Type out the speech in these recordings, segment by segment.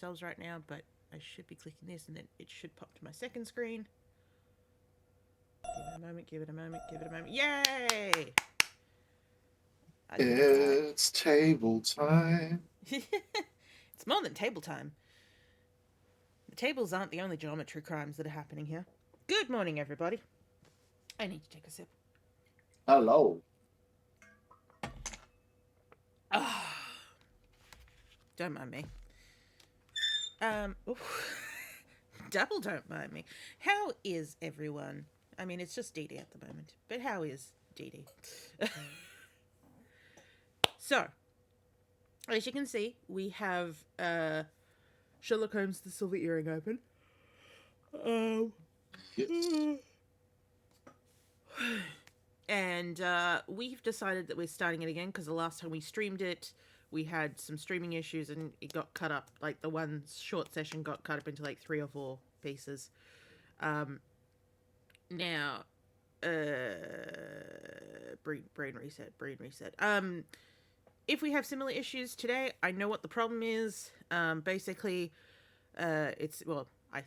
themselves right now, but I should be clicking this and then it should pop to my second screen. Give it a moment, give it a moment, give it a moment. Yay! It's table time. It's more than table time. The tables aren't the only geometry crimes that are happening here. Good morning, everybody. I need to take a sip. Hello. Ah, don't mind me. Double don't mind me. How is everyone? I mean, it's just Dee Dee at the moment, but how is Dee Dee? So, as you can see, we have Sherlock Holmes, the Silver Earring open. Yes. And we've decided that we're starting it again because the last time we streamed it, we had some streaming issues and it got cut up. Like the one short session got cut up into like 3 or 4 pieces. Now, brain reset. If we have similar issues today, I know what the problem is. Basically, I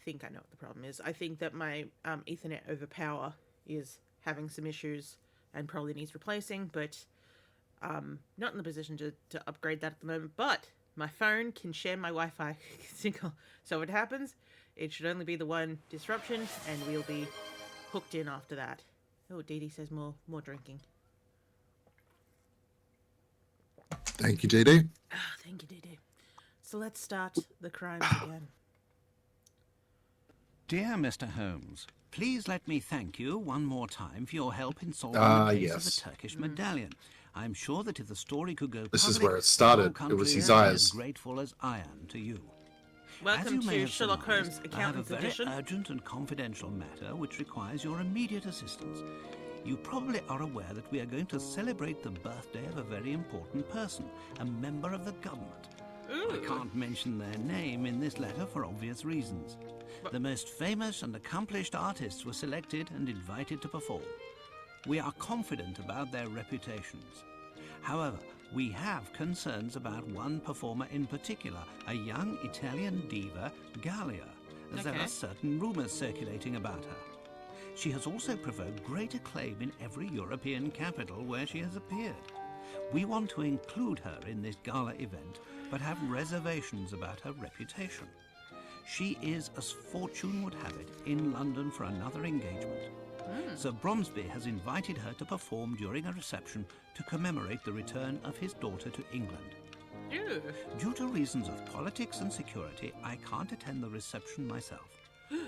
think I know what the problem is. I think that my Ethernet over power is having some issues and probably needs replacing, but not in the position to upgrade that at the moment. But my phone can share my Wi-Fi signal, so if it happens, it should only be the one disruption, and we'll be hooked in after that. Oh, Dee Dee says more drinking. Thank you, JD. Thank you, Dee Dee. So let's start the crimes again. Dear Mr. Holmes, please let me thank you one more time for your help in solving the case of the Turkish medallion. I'm sure that if the story could go This public, is where it started. the whole It was country his would be eyes. as grateful as I am to you. Welcome As you may to have Sherlock surmised, Holmes I have a Accountant's very Edition. urgent and confidential matter which requires your immediate assistance. You probably are aware that we are going to celebrate the birthday of a very important person, a member of the government. I can't mention their name in this letter for obvious reasons. The most famous and accomplished artists were selected and invited to perform. We are confident about their reputations. However, we have concerns about one performer in particular, a young Italian diva, Gallia, as there Okay. are certain rumors circulating about her. She has also provoked great acclaim in every European capital where she has appeared. We want to include her in this gala event, but have reservations about her reputation. She is, as fortune would have it, in London for another engagement. Sir Bromsby has invited her to perform during a reception to commemorate the return of his daughter to England. Ew. Due to reasons of politics and security, I can't attend the reception myself.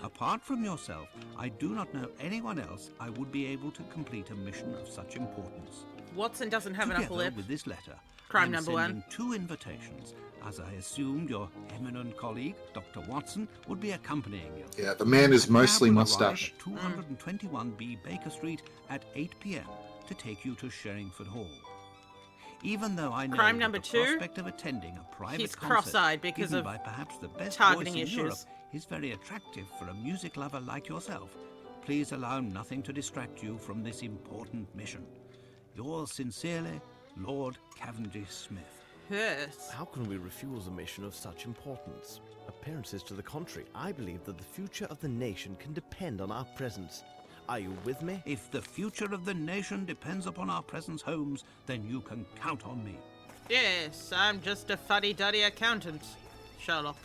Apart from yourself, I do not know anyone else I would be able to complete a mission of such importance. Watson doesn't have an Together upper lip. with this letter, Crime I'm number sending one. 2 invitations, as I assumed your eminent colleague, Dr. Watson, would be accompanying you. Yeah, the man is A cab mostly will mustache. arrive at 221B Baker Street at 8 p.m. to take you to Sherringford Hall. Even though I know Crime that number the 2, prospect of attending a private he's concert cross-eyed because given of by perhaps the best targeting voice in issues. Europe is very attractive for a music lover like yourself. Please allow nothing to distract you from this important mission. Yours sincerely, Lord Cavendish Smith. Yes. How can we refuse a mission of such importance? Appearances to the contrary, I believe that the future of the nation can depend on our presence. Are you with me? If the future of the nation depends upon our presence, Holmes, then you can count on me. Yes, I'm just a fuddy-duddy accountant, Sherlock.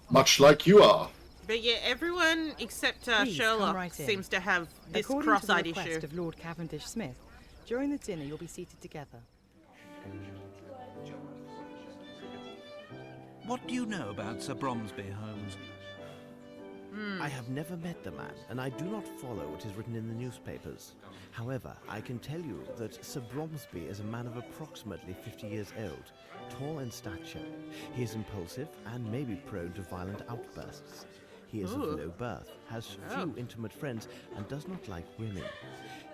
Much like you are. But yeah, everyone except Please, come Sherlock right in. seems to have this According cross-eyed to the request issue. of Lord Cavendish Smith, during the dinner you'll be seated together. What do you know about Sir Bromsby, Holmes? I have never met the man, and I do not follow what is written in the newspapers. However, I can tell you that Sir Bromsby is a man of approximately 50 years old, tall in stature. He is impulsive and may be prone to violent outbursts. He is of low birth, has few intimate friends, and does not like women.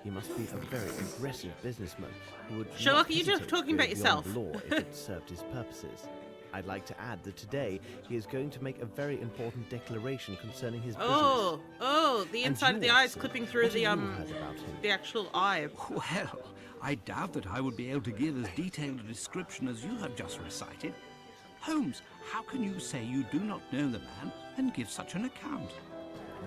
He must be a very aggressive businessman who would Sherlock, not are you just hesitate to talking go about beyond yourself? the law if it served his purposes. I'd like to add that today he is going to make a very important declaration concerning his business. The And inside of the you, eye is Watson, clipping through what the have you heard about him? the actual eye. Well, I doubt that I would be able to give as detailed a description as you have just recited. Holmes, how can you say you do not know the man and give such an account?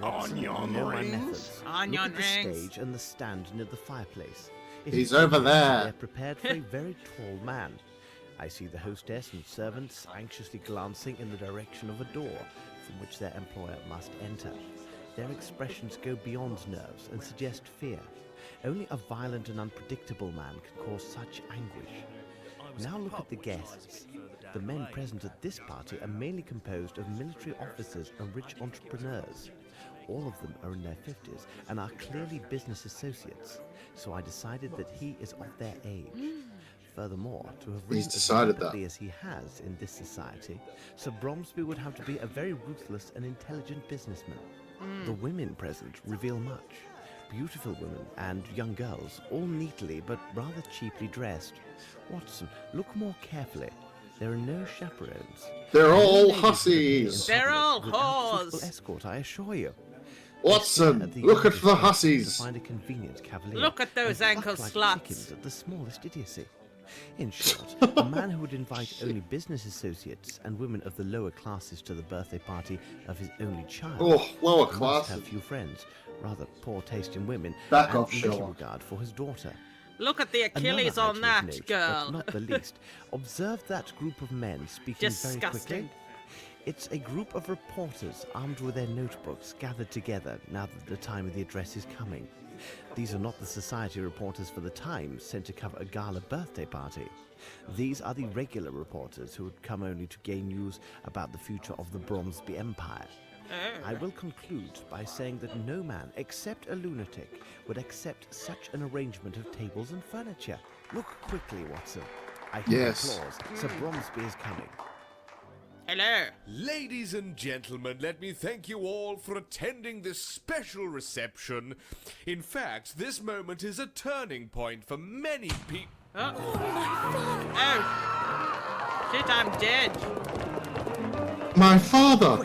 Watson, you know my methods. Onion Look at the rings. stage and the stand near the fireplace. It He's is over obvious there. They're prepared for a very tall man. I see the hostess and servants anxiously glancing in the direction of a door from which their employer must enter. Their expressions go beyond nerves and suggest fear. Only a violent and unpredictable man can cause such anguish. Now look at the guests. The men present at this party are mainly composed of military officers and rich entrepreneurs. All of them are in their 50s and are clearly business associates, so I decided that he is of their age. Furthermore, to have risen as decided rapidly that. as he has in this society, Sir Bromsby would have to be a very ruthless and intelligent businessman. The women present reveal much. Beautiful women and young girls, all neatly but rather cheaply dressed. Watson, look more carefully. There are no chaperones. They're No all ladies would appear in hussies. They're public all without suitable whores. escort, I assure you. Watson, At the look at youngest the person hussies. To find a convenient cavalier. Look at those and ankle pluck like sluts. chickens at the smallest idiocy. In short, a man who would invite only business associates and women of the lower classes to the birthday party of his only child Oh, lower must class. have few friends, rather poor taste in women, Back and off, little Sherlock. regard for his daughter. Look at the Achilles Another on item of that note, but girl. not the least. Observe that group of men speaking very quickly. Disgusting. It's a group of reporters armed with their notebooks gathered together now that the time of the address is coming. These are not the society reporters for the Times sent to cover a gala birthday party. These are the regular reporters who had come only to gain news about the future of the Bromsby Empire. I will conclude by saying that no man, except a lunatic, would accept such an arrangement of tables and furniture. Look quickly, Watson. I hear Yes. applause. Sir Bromsby is coming. Hello. Ladies and gentlemen, let me thank you all for attending this special reception. In fact, this moment is a turning point for many people. Oh. Oh. Shit, I'm dead. My father.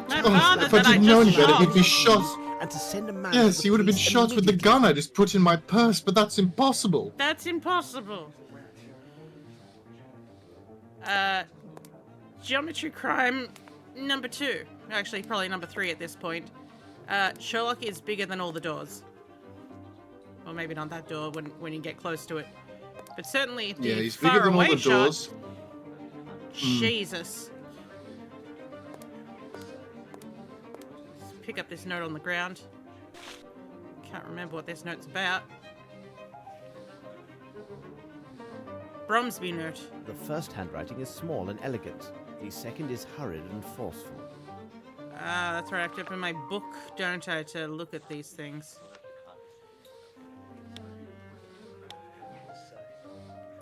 My Oh, father if I that I didn't know any just better, he'd shot. be shot. And to send a man Yes, to the he would have been police shot with the immediately. gun I just put in my purse, but that's impossible. That's impossible. Geometry crime number 2. Actually, probably number 3 at this point. Sherlock is bigger than all the doors. Well, maybe not that door when you get close to it. But certainly the Yeah, he's far bigger than all away the shot. doors. Jesus. Let's pick up this note on the ground. Can't remember what this note's about. Bromsby note. The first handwriting is small and elegant. The second is hurried and forceful. Ah, that's right. I have to open my book, don't I, to look at these things.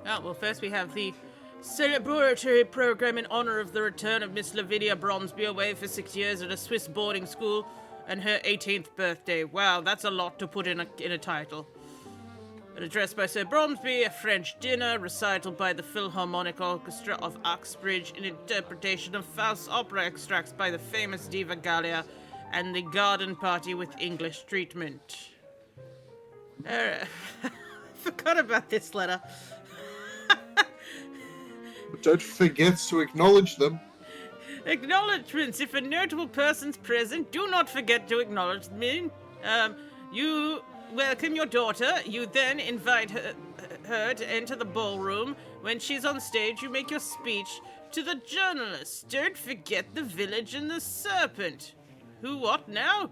Oh, well, first we have the celebratory program in honor of the return of Miss Lavinia Bromsby away for 6 years at a Swiss boarding school and her 18th birthday. Wow, that's a lot to put in a title. An address by Sir Bromsby, a French dinner, recital by the Philharmonic Orchestra of Uxbridge, an interpretation of Faust's opera extracts by the famous diva Gallia, and the garden party with English treatment. I forgot about this letter. But don't forget to acknowledge them. Acknowledgements. If a notable person's present, do not forget to acknowledge me. You welcome your daughter. You then invite her to enter the ballroom. When she's on stage, you make your speech to the journalists. Don't forget the village and the serpent. Who, what now?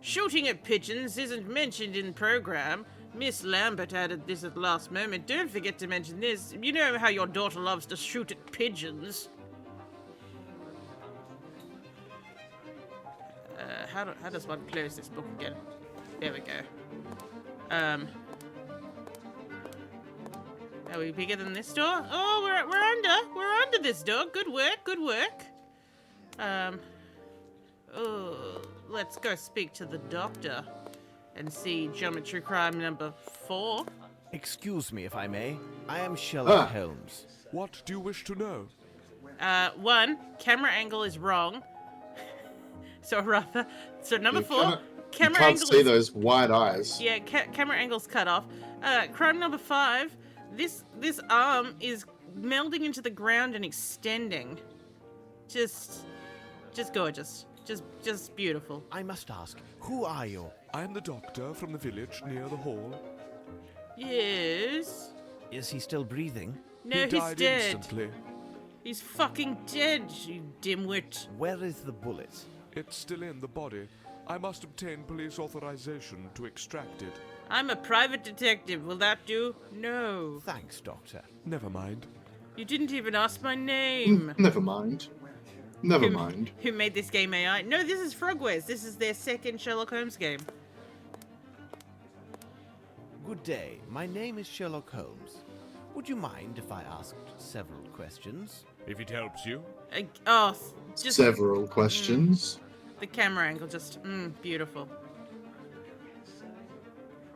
Shooting at pigeons isn't mentioned in program. Miss Lambert added this at the last moment. Don't forget to mention this. You know how your daughter loves to shoot at pigeons. How does one close this book again? There we go. Are we bigger than this door? Oh, we're under this door. Good work. Oh, let's go speak to the doctor and see geometry crime number 4. Excuse me, if I may. I am Sherlock Ah. Holmes. What do you wish to know? 1, camera angle is wrong. So number 4, You camera can't angle see is those wide eyes. yeah, camera angle's cut off. Crime number 5, this arm is melding into the ground and extending. just gorgeous. Just beautiful. I must ask, who are you? I am the doctor from the village near the hall. Yes. Is he still breathing? No, He he's died dead. instantly. He's fucking dead, you dimwit. Where is the bullet? It's still in the body. I must obtain police authorization to extract it. I'm a private detective. Will that do? No. Thanks, Doctor. Never mind. You didn't even ask my name. Never mind. Never mind. Who made this game AI? No, this is Frogwares. This is their second Sherlock Holmes game. Good day. My name is Sherlock Holmes. Would you mind if I asked several questions? If it helps you. Just Several questions. the camera angle, just beautiful.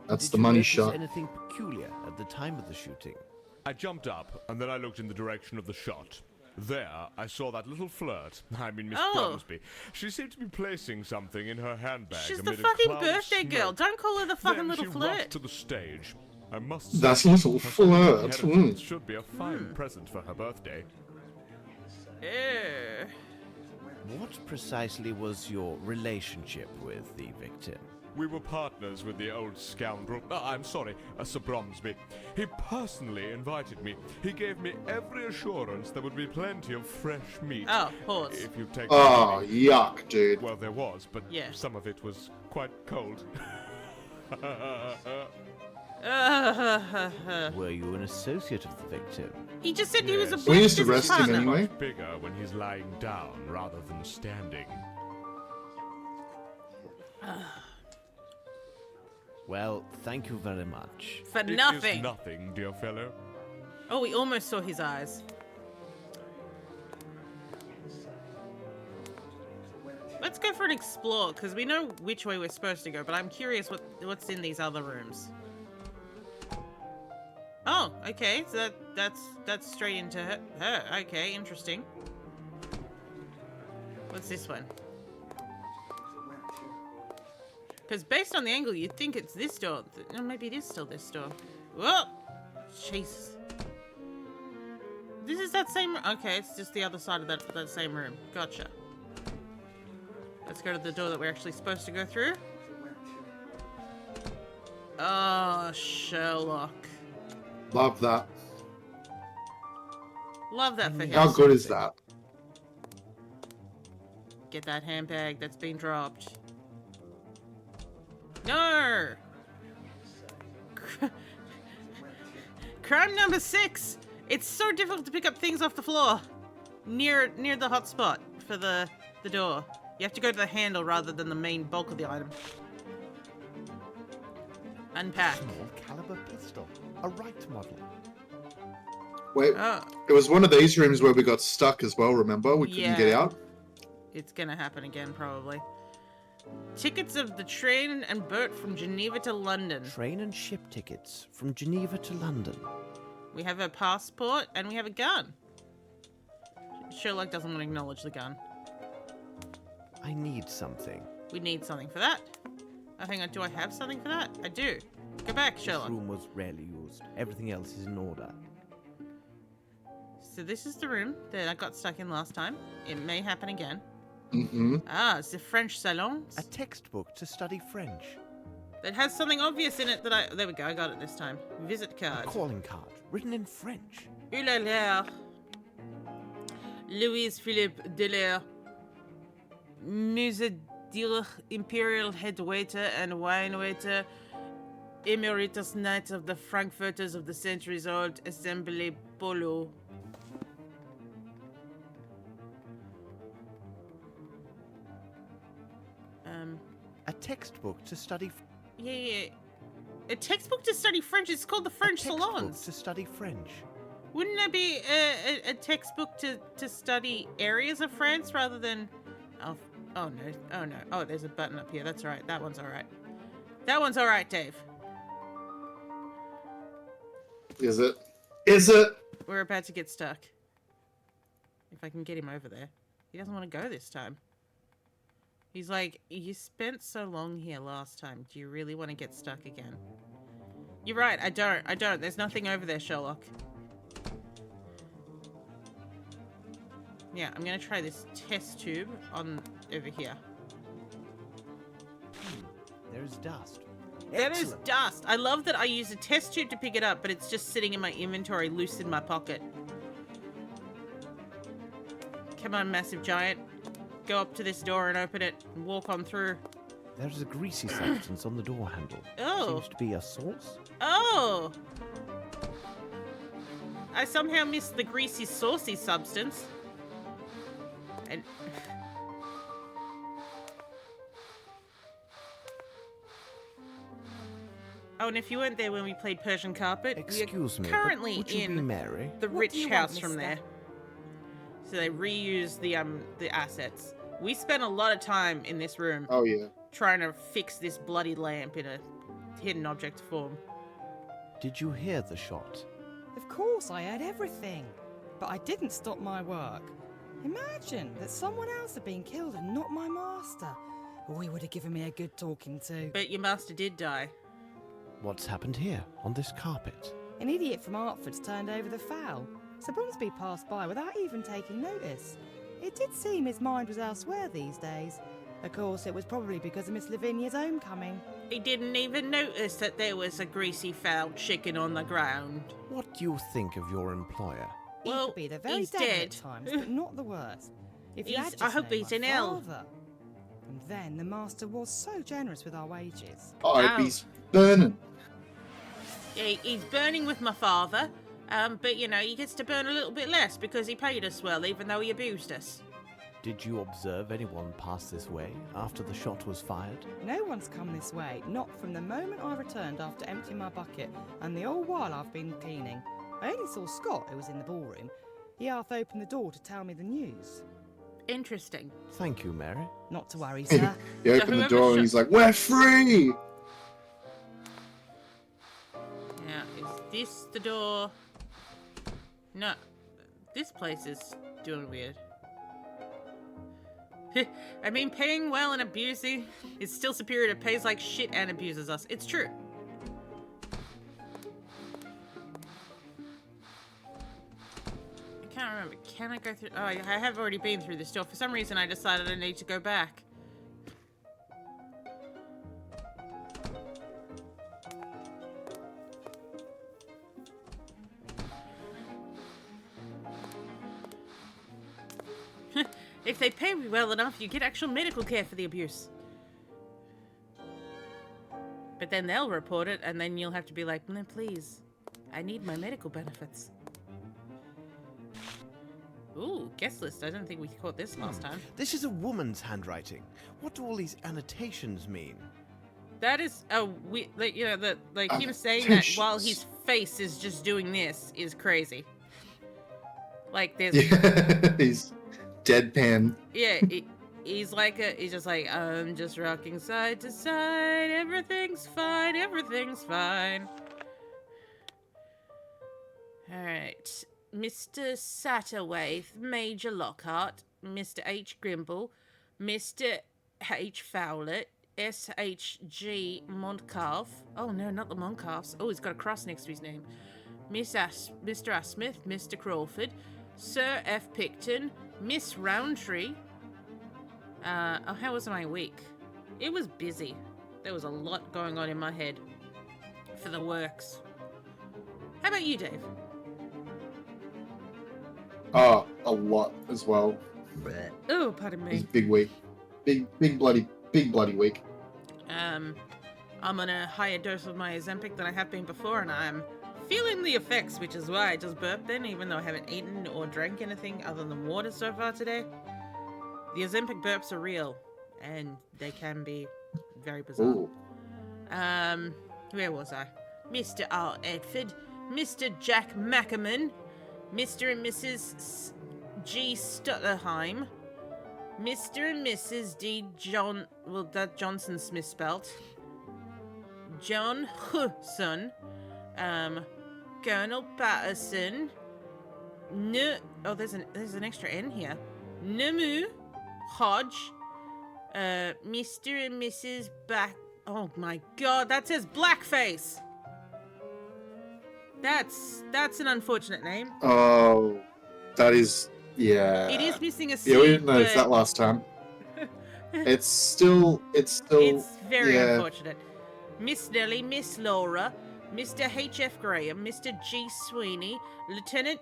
That's Did the you money notice shot. anything peculiar at the time of the shooting? I jumped up, and then I looked in the direction of the shot. There, I saw that little flirt. I mean, Miss Oh. Bromsby. She seemed to be placing something in her handbag. She's the amid a fucking cloud of birthday girl. smoke. Don't call her the fucking Then little she flirt. rushed to the stage. I must say, That's a little her flirt. inheritance should be a fine present for her birthday. Eh. What precisely was your relationship with the victim? We were partners with the old scoundrel. I'm sorry, Sir Bromsby. He personally invited me. He gave me every assurance there would be plenty of fresh meat. Oh, pause. If you take Oh, the yuck, dude. Well, there was, but Yeah. some of it was quite cold. Were you an associate of the victim? He just said he was a Yes. We used to business arrest him partner. anyway. Much bigger when he's lying down rather than standing. Well, thank you very much. For It is nothing. nothing, dear fellow. Oh, we almost saw his eyes. Let's go for an explore, because we know which way we're supposed to go, but I'm curious what's in these other rooms. Oh, okay, so that's straight into her. Okay, interesting. What's this one? Because based on the angle, you'd think it's this door. No, maybe it is still this door. Whoa! Jesus. This is that same... Okay, it's just the other side of that same room. Gotcha. Let's go to the door that we're actually supposed to go through. Oh, Sherlock. Love that. Love that for him. How good is that? Get that handbag that's been dropped. No! Crime number 6. It's so difficult to pick up things off the floor near the hotspot for the door. You have to go to the handle rather than the main bulk of the item. Unpack. Small caliber pistol. A right model. Wait, Oh, it was one of these rooms where we got stuck as well, remember? We couldn't get Yeah. out. it's gonna happen again probably. Tickets of the train and boat from Geneva to London. Train and ship tickets from Geneva to London. We have a passport and we have a gun. Sherlock doesn't want to acknowledge the gun. I need something. We need something for that. Oh, hang on, do I have something for that? I do. Go back, This Sherlock. room was rarely used. Everything else is in order. So this is the room that I got stuck in last time. It may happen again. Mm-hmm. Ah, it's the French salon. A textbook to study French. That has something obvious in it that I... There we go, I got it this time. Visit A card. calling card written in French. Ooh la la. Louis Philippe Delaire. Musée d'Ir Imperial Head Waiter and Wine Waiter. Emeritus Knight of the Frankfurters of the Centuries Old Assembly Polo. A textbook to study. Yeah. A textbook to study French. It's called the French a textbook Salons. to study French. Wouldn't that be a textbook to study areas of France rather than... Oh no. Oh no. Oh, there's a button up here. That's all right. That one's all right. That one's all right, Dave. Is it? Is it? We're about to get stuck. If I can get him over there. He doesn't want to go this time. He's like, you spent so long here last time. Do you really want to get stuck again? You're right. I don't. There's nothing over there, Sherlock. Yeah, I'm gonna try this test tube on over here. There is dust. That is Excellent. dust. I love that I use a test tube to pick it up, but it's just sitting in my inventory, loose in my pocket. Come on, massive giant. Go up to this door and open it and walk on through. There is a greasy substance on the door handle. Oh. Seems to be a sauce. Oh! I somehow missed the greasy, saucy substance. And... Oh, and if you weren't there when we played Persian Carpet, Excuse we me, are but currently would you be in Mary? the What rich do you house want, from mister? there. So they reuse the assets. We spent a lot of time in this room Oh yeah. trying to fix this bloody lamp in a hidden object form. Did you hear the shot? Of course, I heard everything. But I didn't stop my work. Imagine that someone else had been killed and not my master. Oh, he would have given me a good talking to. But your master did die. What's happened here, on this carpet? An idiot from Hertford's turned over the fowl. Sir Bromsby passed by without even taking notice. It did seem his mind was elsewhere these days. Of course, it was probably because of Miss Lavinia's homecoming. He didn't even notice that there was a greasy foul chicken on the ground. What do you think of your employer? He Well, could be the very he's devil dead. at times, but not the worst. If you He's- had I just hope known he's my in hell. father. And then the master was so generous with our wages. Oh, Ow. he's burning. He's burning with my father, but you know, he gets to burn a little bit less because he paid us well, even though he abused us. Did you observe anyone pass this way after the shot was fired? No one's come this way, not from the moment I returned after emptying my bucket, and the whole while I've been cleaning. I only saw Scott, who was in the ballroom. He half opened the door to tell me the news. Interesting. Thank you, Mary. Not to worry, sir. He opened the whoever door and shot- he's like, "We're free!" Now, is this the door? No, this place is doing weird. I mean, paying well and abusing is still superior to pays like shit and abuses us. It's true. I can't remember. Can I go through? Oh, I have already been through this door. For some reason, I decided I need to go back. If they pay me well enough, you get actual medical care for the abuse. But then they'll report it, and then you'll have to be like, no, please, I need my medical benefits. Ooh, guest list. I don't think we caught this last time. This is a woman's handwriting. What do all these annotations mean? That is, like, you know, like him saying that while his face is just doing this is crazy. Like, there's, Yeah, he's deadpan. yeah, he's just like, I'm just rocking side to side, everything's fine, everything's fine. Alright, Mr. Satterwaith, Major Lockhart, Mr. H. Grimble, Mr. H. Fowlett, S.H.G. Montcalf. Oh no, not the Montcalfs. Oh, he's got a cross next to his name. Mr. Asmith, Mr. Crawford, Sir F. Picton, Miss Roundtree. Oh, how was my week? It was busy. There was a lot going on in my head. For the works. How about you, Dave? Oh, a lot as well. Oh, pardon It's me. a big week. Big bloody week. I'm on a higher dose of my Ozempic than I have been before, and I'm feeling the effects, which is why I just burped then, even though I haven't eaten or drank anything other than water so far today. The Ozempic burps are real, and they can be very bizarre. Ooh. Where was I? Mr. R. Edford, Mr. Jack Mackerman, Mr. and Mrs. G. Stutterheim, Mr. and Mrs. D. John... Well, that Johnson's misspelt. John Hudson, Colonel Patterson, oh, there's an extra N here. Namu, Hodge, Mr. and Mrs. Oh my god, that says Blackface! That's an unfortunate name. Oh, that is Yeah. It is missing a C. Yeah, we didn't notice but that last time. It's still. it's very yeah. unfortunate. Miss Nellie, Miss Laura, Mr. H.F. Graham, Mr. G. Sweeney, Lieutenant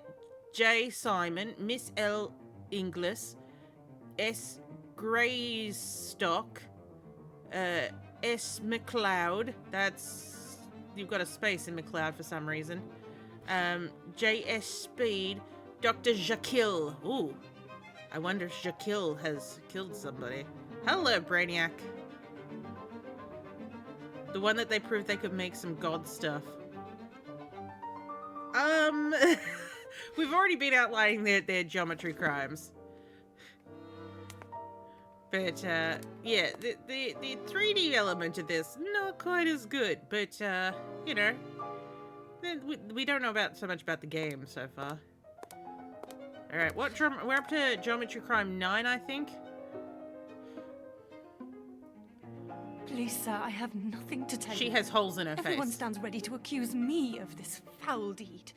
J. Simon, Miss L. Inglis, S. Greystock, S. McLeod. That's... You've got a space in McLeod for some reason. J. S. Speed, Dr. Jekyll. Ooh. I wonder if Jekyll has killed somebody. Hello, Brainiac. The one that they proved they could make some god stuff. We've already been outlining their geometry crimes. But, yeah, the 3D element of this, not quite as good. But, you know, we don't know about so much about the game so far. Alright, we're up to Geometry Crime 9, I think. Please, sir, I have nothing to tell you. She has holes in her Everyone face. stands ready to accuse me of this foul deed.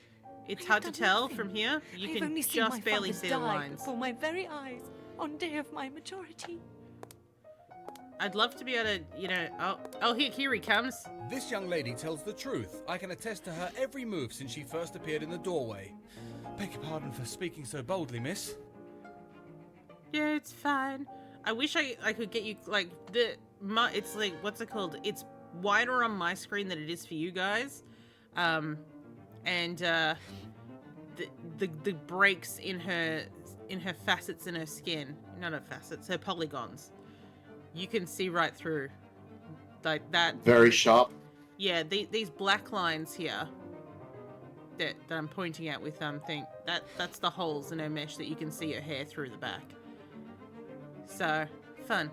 It's I hard have to done tell nothing. from here. You I've can only seen my just barely father see the die lines. before my very eyes on day of my majority. I'd love to be able to, you know... Oh, here he comes. This young lady tells the truth. I can attest to her every move since she first appeared in the doorway. Beg your pardon for speaking so boldly, miss. Yeah, it's fine. I wish I could get you, like, it's like, what's it called? It's wider on my screen than it is for you guys. The breaks in her facets in her skin, not her facets, her polygons. You can see right through, like that. Very sharp. Yeah, these black lines here that I'm pointing at with thing, that's the holes in her mesh that you can see her hair through the back. So fun.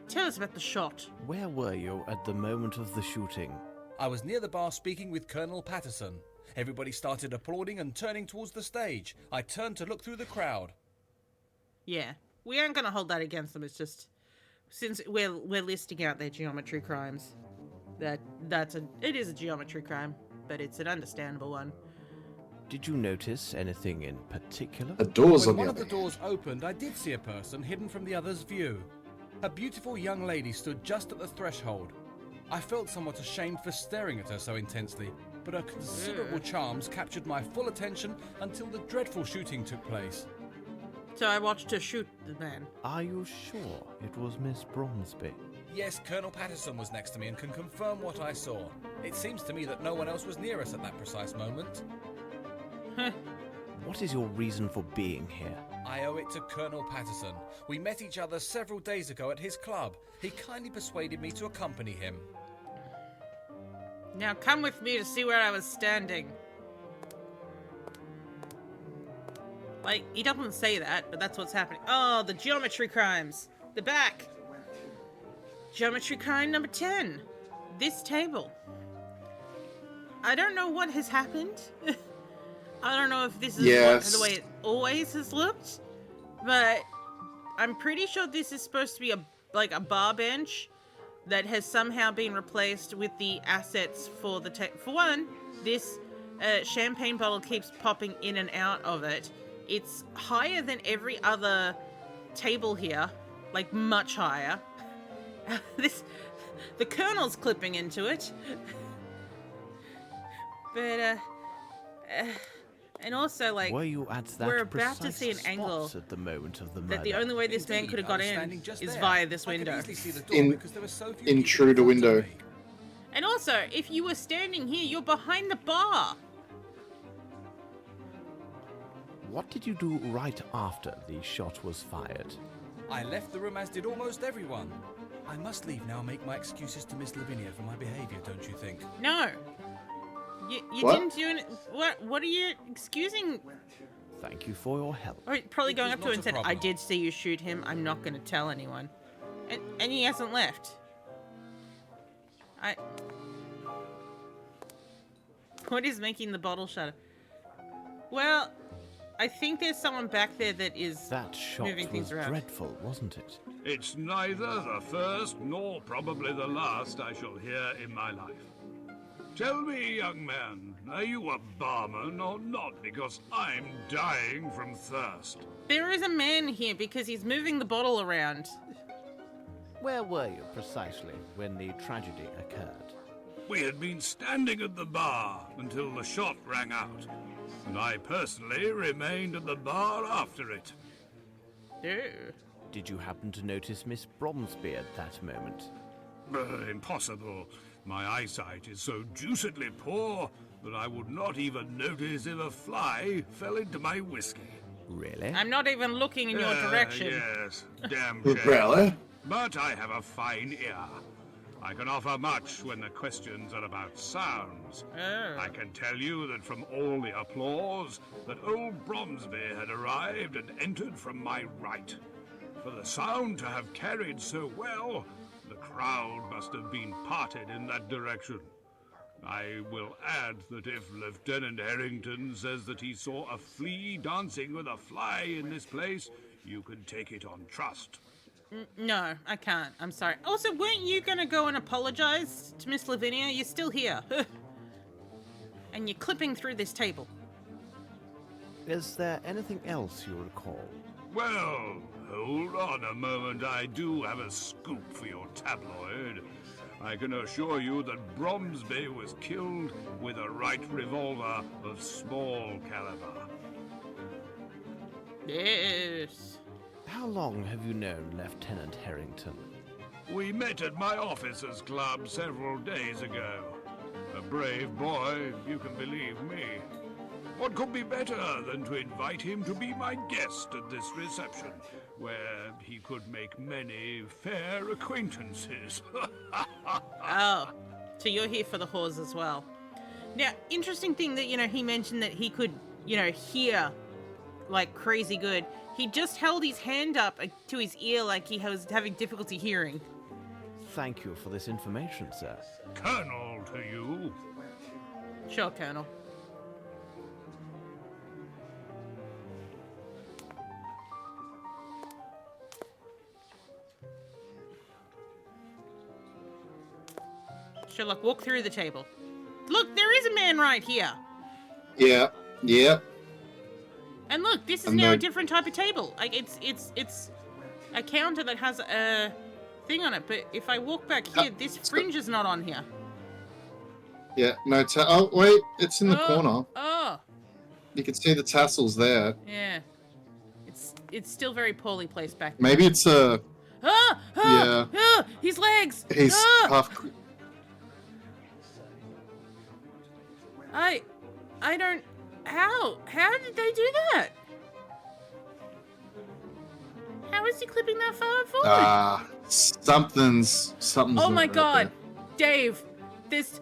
Tell us about the shot. Where were you at the moment of the shooting? I was near the bar speaking with Colonel Patterson. Everybody started applauding and turning towards the stage. I turned to look through the crowd. Yeah, we aren't gonna hold that against them. It's just since we're listing out their geometry crimes, it is a geometry crime, but it's an understandable one. Did you notice anything in particular? The doors When on one the of the other. doors opened, I did see a person hidden from the other's view. A beautiful young lady stood just at the threshold. I felt somewhat ashamed for staring at her so intensely, but her considerable charms captured my full attention until the dreadful shooting took place. So I watched her shoot the man. Are you sure it was Miss Bromsby? Yes, Colonel Patterson was next to me and can confirm what I saw. It seems to me that no one else was near us at that precise moment. What is your reason for being here? I owe it to Colonel Patterson. We met each other several days ago at his club. He kindly persuaded me to accompany him. Now come with me to see where I was standing. Like, he doesn't say that, but that's what's happening. Oh, the geometry crimes. The back. Geometry crime number 10. This table. I don't know what has happened. I don't know if this is the way it always has looked, but I'm pretty sure this is supposed to be a bar bench that has somehow been replaced with the assets for the for one, this champagne bottle keeps popping in and out of it. It's higher than every other table here, like much higher. The Colonel's clipping into it. But and also, like, were you at that we're about to precise see an spot angle at the moment of the murder? that the only way this man Indeed, could have I got was in standing just is there. via this I could window. easily see the door because there were so few people Intruder in front of window. me. And also, if you were standing here, you're behind the bar. What did you do right after the shot was fired? I left the room as did almost everyone. I must leave now and make my excuses to Miss Lavinia for my behaviour, don't you think? No. You What? didn't do it. What are you excusing? Thank you for your help. Or probably It going was up to her not and a said, I problem. did see you shoot him. I'm not going to tell anyone. And he hasn't left. What is making the bottle shatter? Well, I think there's someone back there that is That shot moving things was around. dreadful, wasn't it? It's neither the first nor probably the last I shall hear in my life. Tell me, young man, Are you a barman or not? Because I'm dying from thirst. There is a man here because he's moving the bottle around. Where were you precisely when the tragedy occurred? We had been standing at the bar until the shot rang out, and I personally remained at the bar after it. Ew. Did you happen to notice Miss Bromsby at that moment? Impossible. My eyesight is so deucedly poor that I would not even notice if a fly fell into my whiskey. Really? I'm not even looking in your direction. Yes, damn shame. Really? But I have a fine ear. I can offer much when the questions are about sounds. Oh. I can tell you that from all the applause, that old Bromsby had arrived and entered from my right. For the sound to have carried so well, the crowd must have been parted in that direction. I will add that if Lieutenant Harrington says that he saw a flea dancing with a fly in this place, you can take it on trust. No, I can't. I'm sorry. Also, weren't you gonna go and apologize to Miss Lavinia? You're still here. And you're clipping through this table. Is there anything else you recall? Well, hold on a moment. I do have a scoop for your tabloid. I can assure you that Bromsby was killed with a right revolver of small caliber. Yes. How long have you known Lieutenant Harrington? We met at my officers' club several days ago. A brave boy, you can believe me. What could be better than to invite him to be my guest at this reception, where he could make many fair acquaintances? Oh, so you're here for the whores as well. Now, interesting thing that, he mentioned that he could, hear like crazy good. He just held his hand up to his ear like he was having difficulty hearing. Thank you for this information, sir. Colonel to you. Sure, Colonel. Sherlock, walk through the table. Look, there is a man right here. Yeah. And look, this is And now a the- different type of table. Like it's a counter that has a thing on it. But if I walk back here, this fringe is not on here. Yeah, no. Oh, wait, it's in the corner. Oh, You can see the tassels there. yeah. It's still very poorly placed back there. Maybe it's a. Ah, his legs. He's half. I don't. How did they do that? How is he clipping that far forward? Something's. Oh not my right God, there. Dave, this.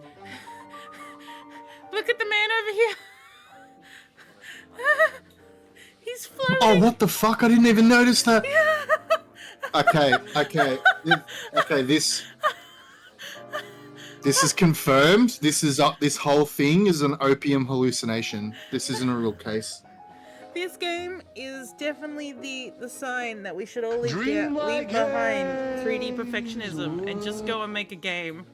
Look at the man over here. He's floating. Oh, what the fuck! I didn't even notice that. Okay. This is confirmed. This is up. This whole thing is an opium hallucination. This isn't a real case. This game is definitely the sign that we should all leave behind 3D perfectionism and just go and make a game.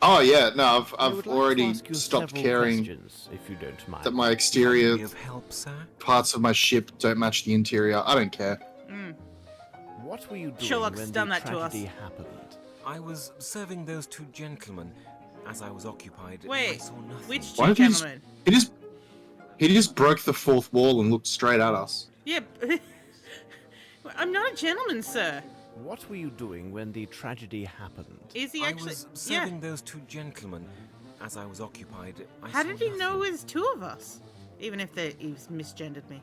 Oh yeah, no, I I've would like to already ask you stopped several caring questions, if you don't mind. that my exterior Be of help, sir? parts of my ship don't match the interior. I don't care. What were you doing Sherlock's when done the that to us. tragedy happened? I was serving those two gentlemen. As I was occupied, I Wait, saw nothing. which Why two did he just- gentlemen? He just broke the fourth wall and looked straight at us. Yeah, I'm not a gentleman, sir. What were you doing when the tragedy happened? Is he I actually? was Yeah. serving those two gentlemen. As I was occupied, I How saw did he know nothing. it was two of us? Even if he's misgendered me.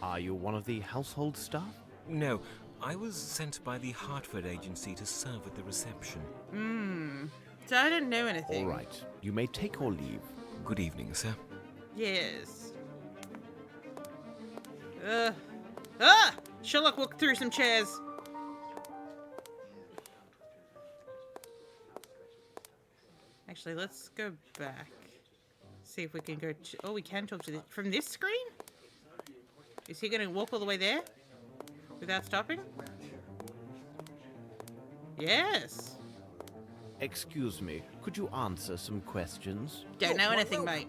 Are you one of the household staff? No, I was sent by the Hartford agency to serve at the reception. So I don't know anything. All right, you may take or leave. Good evening, sir. Yes. Sherlock walked through some chairs. Actually, let's go back. See if we can go to... Oh, we can talk to this... From this screen? Is he going to walk all the way there? Without stopping? Yes. Excuse me, could you answer some questions? Don't know anything, mate.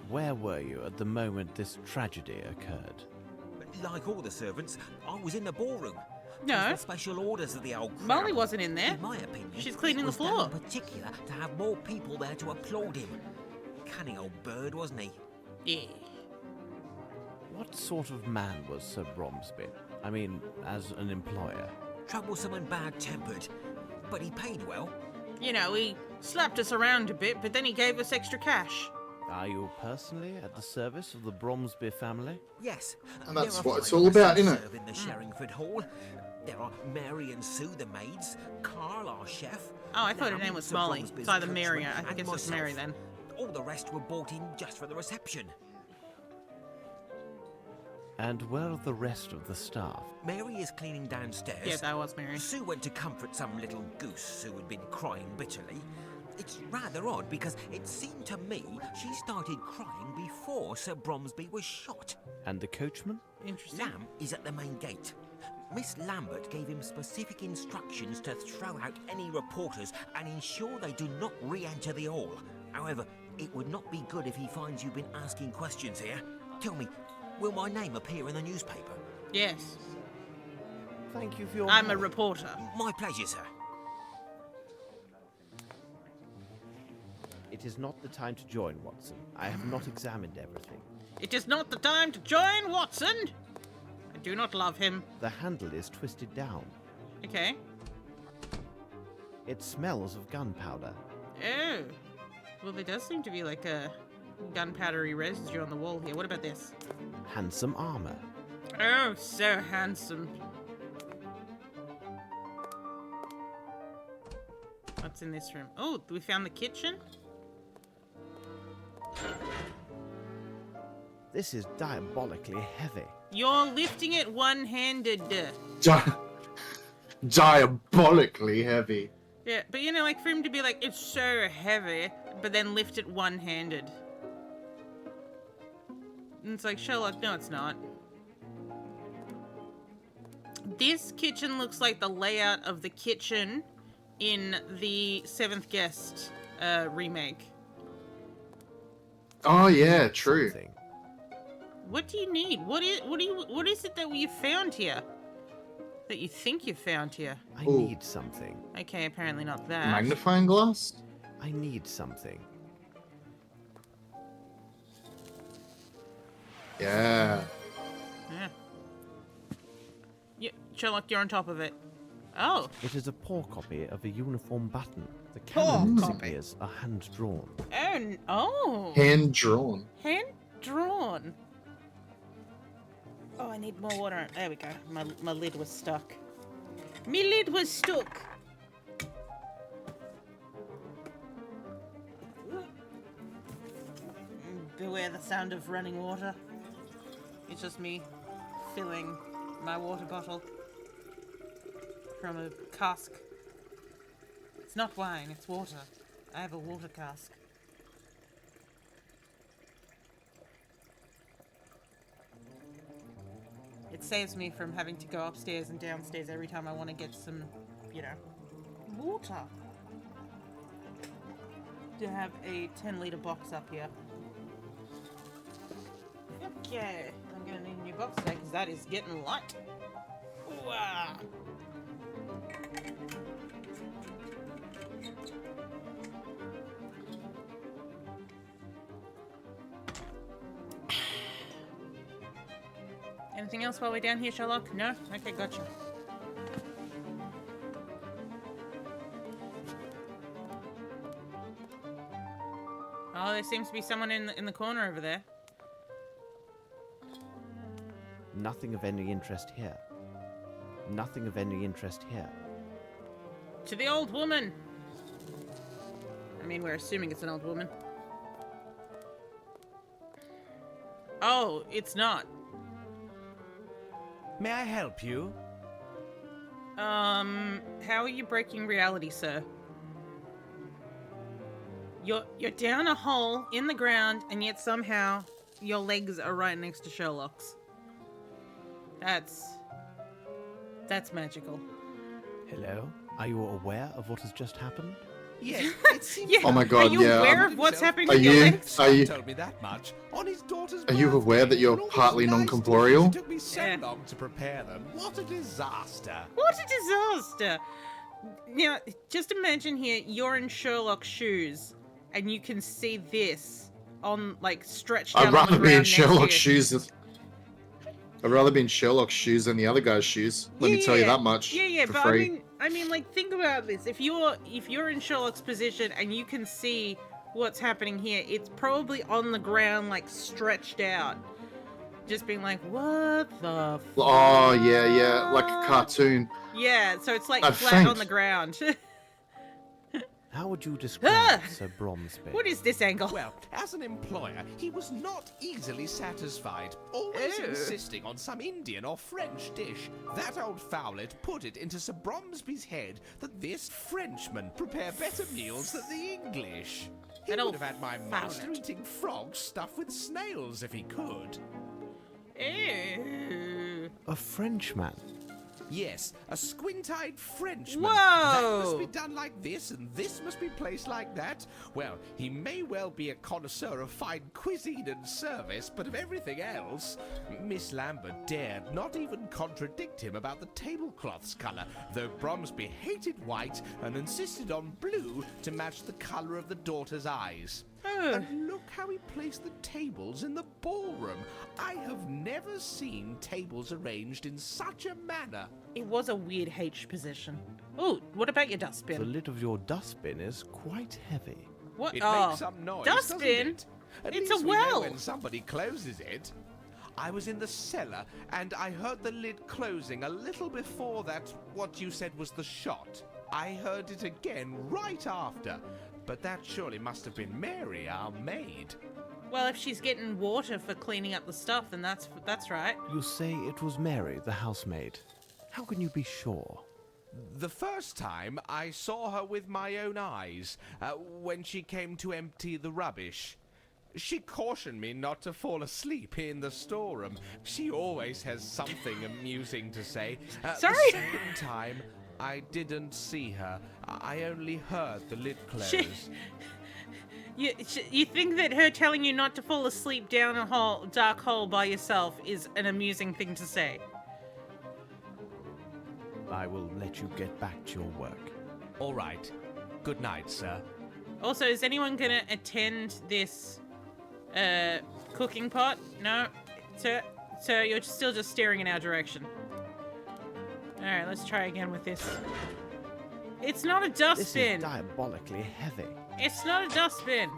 Where were you at the moment this tragedy occurred? Like all the servants, I was in the ballroom. No. The special orders of the old crown. Molly wasn't in there. In my opinion, She's cleaning it the was done floor. in particular to have more people there to applaud him. Canny old bird, wasn't he? Yeah. What sort of man was Sir Bromsby? I mean, as an employer. Troublesome and bad-tempered, but he paid well. You know, he slapped us around a bit, but then he gave us extra cash. Are you personally at the service of the Bromsby family? Yes. And that's there are what it's 5 all about, persons isn't it? serve in the Sherringford Hall. There are Mary and Sue, the maids, Carl, our chef. Oh, I thought her Lamb, name was Sir Molly. Bromsby's It's either coachman, Mary. I think and it's just Mary myself. then. All the rest were brought in just for the reception. And where are the rest of the staff? Mary is cleaning downstairs. Yeah, that was Mary. Sue went to comfort some little goose who had been crying bitterly. It's rather odd because it seemed to me she started crying before Sir Bromsby was shot. And the coachman? Interesting. Lamb is at the main gate. Miss Lambert gave him specific instructions to throw out any reporters and ensure they do not re-enter the hall. However, it would not be good if he finds you've been asking questions here. Tell me, will my name appear in the newspaper? Yes. Thank you for your I'm a help. reporter. My pleasure, sir. It is not the time to join, Watson. I have not examined everything. It is not the time to join Watson. I do not love him. The handle is twisted down. Okay. It smells of gunpowder. Oh. Well, there does seem to be like a gunpowdery residue on the wall here. What about this? Handsome armor. Oh, so handsome. What's in this room? Oh, we found the kitchen? This is diabolically heavy. You're lifting it one-handed. Diabolically heavy. Yeah, but you know, like for him to be like, it's so heavy, but then lift it one-handed. And it's like, Sherlock, no it's not. This kitchen looks like the layout of the kitchen in the Seventh Guest remake. Oh yeah, true. Something. What do you need? What is it that you found here? That you think you found here? I Ooh. need something. Okay, apparently not that. Magnifying glass? I need something. Yeah. Yeah. Yeah, Sherlock, you're on top of it. Oh. It is a poor copy of a uniform button. The Poor cannon copy. insignias are hand-drawn. Oh. Hand drawn. Hand drawn. Oh, I need more water. There we go. My lid was stuck. Me lid was stuck. Beware the sound of running water. It's just me filling my water bottle from a cask. It's not wine, it's water. I have a water cask. It saves me from having to go upstairs and downstairs every time I want to get some, you know, water. To have a 10-litre box up here. Okay, I'm gonna need a new box today because that is getting light. Wow. Anything else while we're down here, Sherlock? No? Okay, gotcha. Oh, there seems to be someone in the corner over there. Nothing of any interest here. Nothing of any interest here. To the old woman! I mean, we're assuming it's an old woman. Oh, it's not. May I help you? How are you breaking reality, sir? You're down a hole in the ground, and yet somehow your legs are right next to Sherlock's. That's magical. Hello? Are you aware of what has just happened? Yes, it seems Yeah. Oh my god, Are you yeah. aware of what's happening Are to your you- legs? are you- told me that much on his daughter's Are you aware birthday, that you're and all these partly nice non-corporeal? dishes. It took me so Yeah. long to prepare them. What a disaster! What a disaster! Now, just imagine here, you're in Sherlock's shoes, and you can see this on, like, stretched out I'd on the rather ground be in next to you. Sherlock's shoes. I'd rather be in Sherlock's shoes than the other guy's shoes. Let me tell you that much. Yeah, for but free. I mean, like, think about this. If you're in Sherlock's position and you can see what's happening here, it's probably on the ground, like, stretched out, just being like, what the? Oh yeah, like a cartoon. Yeah, so it's like I'd flat faint. on the ground. How would you describe Ah! Sir Bromsby? What is this angle? Well, as an employer, he was not easily satisfied, always Ew. insisting on some Indian or French dish. That old fowlet put it into Sir Bromsby's head that this Frenchman prepare better meals than the English. He That would old have had my master fowlet. eating frogs stuffed with snails if he could. Ew. A Frenchman? Yes, a squint-eyed Frenchman. Whoa! That must be done like this, and this must be placed like that. Well, he may well be a connoisseur of fine cuisine and service, but of everything else, Miss Lambert dared not even contradict him about the tablecloth's colour, though Bromsby hated white and insisted on blue to match the colour of the daughter's eyes. And look how he placed the tables in the ballroom. I have never seen tables arranged in such a manner. It was a weird H position. Oh, what about your The dustbin? lid of your dustbin is quite heavy. What? It Oh, makes some noise, dustbin? doesn't it? At It's least a we know well. when somebody closes it. I was in the cellar, and I heard the lid closing a little before that, what you said was the shot. I heard it again right after. But that surely must have been Mary, our maid. Well, if she's getting water for cleaning up the stuff, then that's right. You say it was Mary, the housemaid. How can you be sure? The first time I saw her with my own eyes, when she came to empty the rubbish. She cautioned me not to fall asleep in the storeroom. She always has something amusing to say. Sorry? The second time, I didn't see her. I only heard the lid close. You think that her telling you not to fall asleep down a dark hole by yourself is an amusing thing to say? I will let you get back to your work. All right. Good night, sir. Also, is anyone gonna attend this cooking pot? No? So you're still just staring in our direction. Alright, let's try again with this. It's not a This dustbin! is diabolically heavy. It's not a dustbin!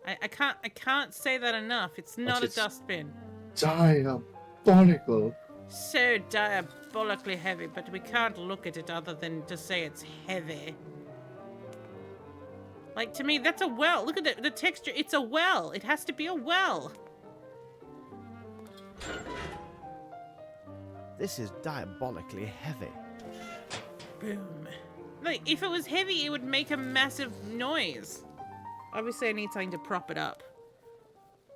I can't say that enough. It's not a it's- dustbin. Diabolical. So diabolically heavy, but we can't look at it other than to say it's heavy. Like, to me, that's a well. Look at the texture. It's a well. It has to be a well. This is diabolically heavy. Boom. Like, if it was heavy, it would make a massive noise. Obviously, I need something to prop it up.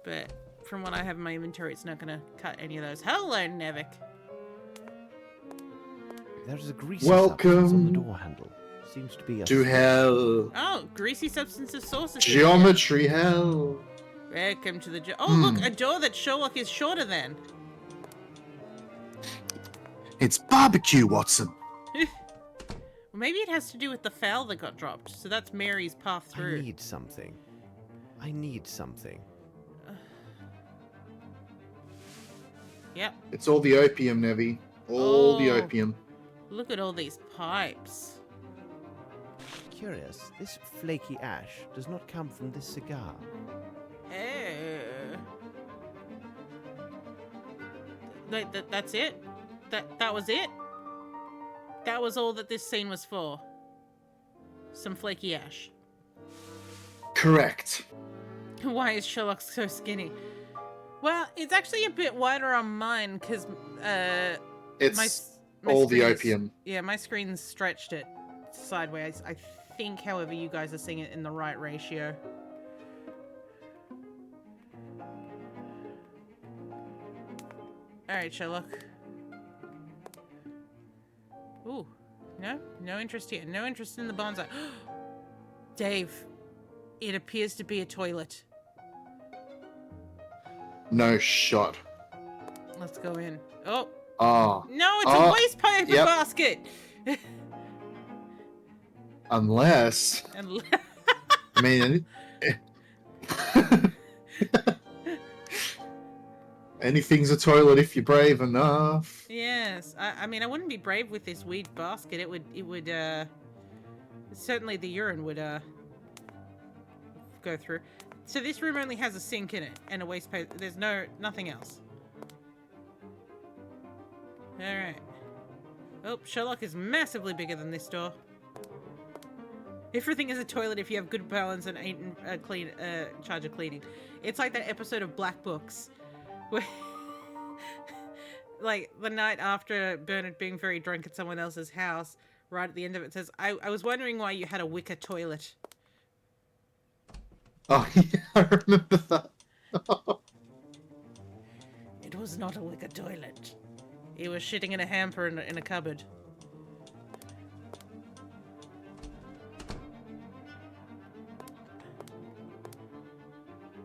But from what I have in my inventory, it's not going to cut any of those. Hello, Nevik. There is a greasy substance on the Welcome door handle. Seems to be a to hell. Oh, greasy substance of sauces. Geometry hell. Welcome to the... Oh, look, a door that Sherlock is shorter than. It's barbecue, Watson. Well, maybe it has to do with the fowl that got dropped. So that's Mary's path I through. need something. I need something. Yep. It's all the opium, Nevi. All the Oh. opium. Look at all these pipes. Curious, this flaky ash does not come from this cigar. Oh. That's it? That was it? That was all that this scene was for? Some flaky ash. Correct. Why is Sherlock so skinny? Well, it's actually a bit wider on mine because It's my all the screen is- opium. Yeah, my screen's stretched it sideways. I think, however, you guys are seeing it in the right ratio. Alright, Sherlock. Ooh, No interest here. No interest in the bonsai. Dave, it appears to be a toilet. No shot. Let's go in. Oh. Oh. No, it's a waste paper basket! Unless... I mean... Anything's a toilet if you're brave enough. Yes. I mean, I wouldn't be brave with this weed basket. It would, certainly the urine would, go through. So this room only has a sink in it and a waste paper. There's nothing else. Alright. Oh, Sherlock is massively bigger than this door. Everything is a toilet if you have good balance and ain't charge of cleaning. It's like that episode of Black Books where like the night after Bernard being very drunk at someone else's house, right at the end of it says, I was wondering why you had a wicker toilet. Oh yeah, I remember that. It was not a wicker toilet. He was shitting in a hamper in a cupboard.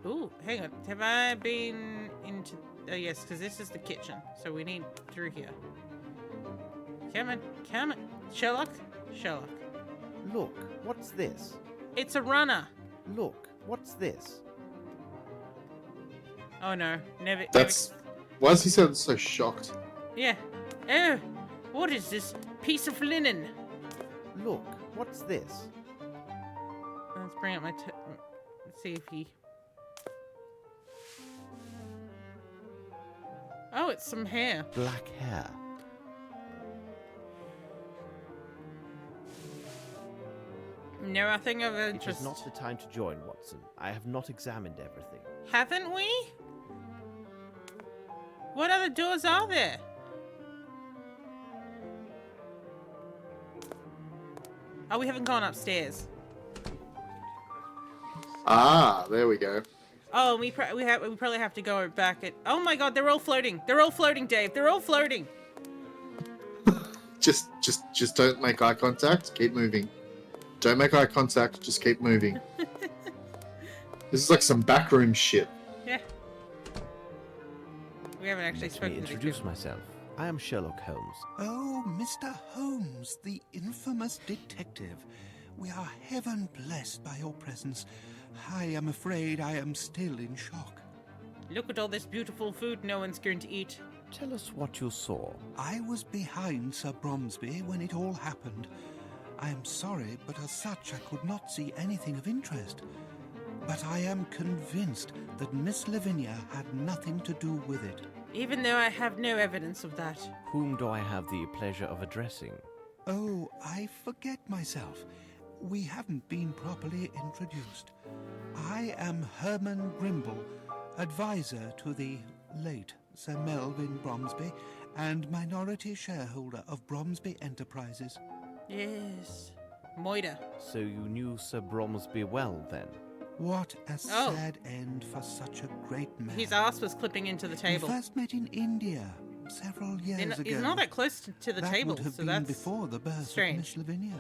Ooh, hang on. Have I been into... Oh, yes, because this is the kitchen. So we need through here. Come on. Come on. Sherlock? Sherlock. Look, what's this? It's a runner. Look, what's this? Oh, no. Never... That's... Why does he sound so shocked? Yeah. Oh, what is this piece of linen? Look, what's this? Let's bring up my... Let's see if he... Oh, it's some hair. Black hair. Nothing of It interest. is not the time to join, Watson. I have not examined everything. Haven't we? What other doors are there? Oh, we haven't gone upstairs. Ah, there we go. Oh, we probably have to go back at... Oh my god, they're all floating. They're all floating, Dave. They're all floating. Just don't make eye contact. Keep moving. Don't make eye contact. Just keep moving. This is like some backroom shit. Yeah. We haven't actually Let spoken me to these introduce people. myself. I am Sherlock Holmes. Oh, Mr. Holmes, the infamous detective. We are heaven blessed by your presence. I am afraid I am still in shock. Look at all this beautiful food no one's going to eat. Tell us what you saw. I was behind Sir Bromsby when it all happened. I am sorry, but as such I could not see anything of interest. But I am convinced that Miss Lavinia had nothing to do with it. Even though I have no evidence of that. Whom do I have the pleasure of addressing? Oh, I forget myself. We haven't been properly introduced. I am Herman Grimble, advisor to the late Sir Melvyn Bromsby and minority shareholder of Bromsby Enterprises. Yes. Moida. So you knew Sir Bromsby well, then? What a sad end for such a great man. His ass was clipping into the table. We first met in India several years ago. He's not that close to the table, That would have so been that's before the birth strange. of Miss Lavinia.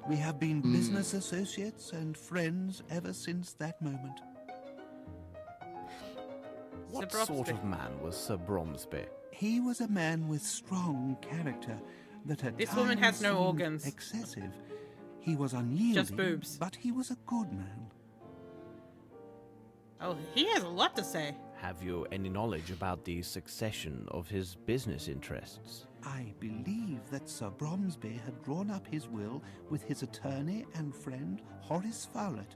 We have been business associates and friends ever since that moment. What sort of man was Sir Bromsby? He was a man with strong character that at This times woman has no seemed organs. excessive. He was unyielding, Just boobs. but he was a good man. Oh, he has a lot to say. Have you any knowledge about the succession of his business interests? I believe that Sir Bromsby had drawn up his will with his attorney and friend Horace Fowlett.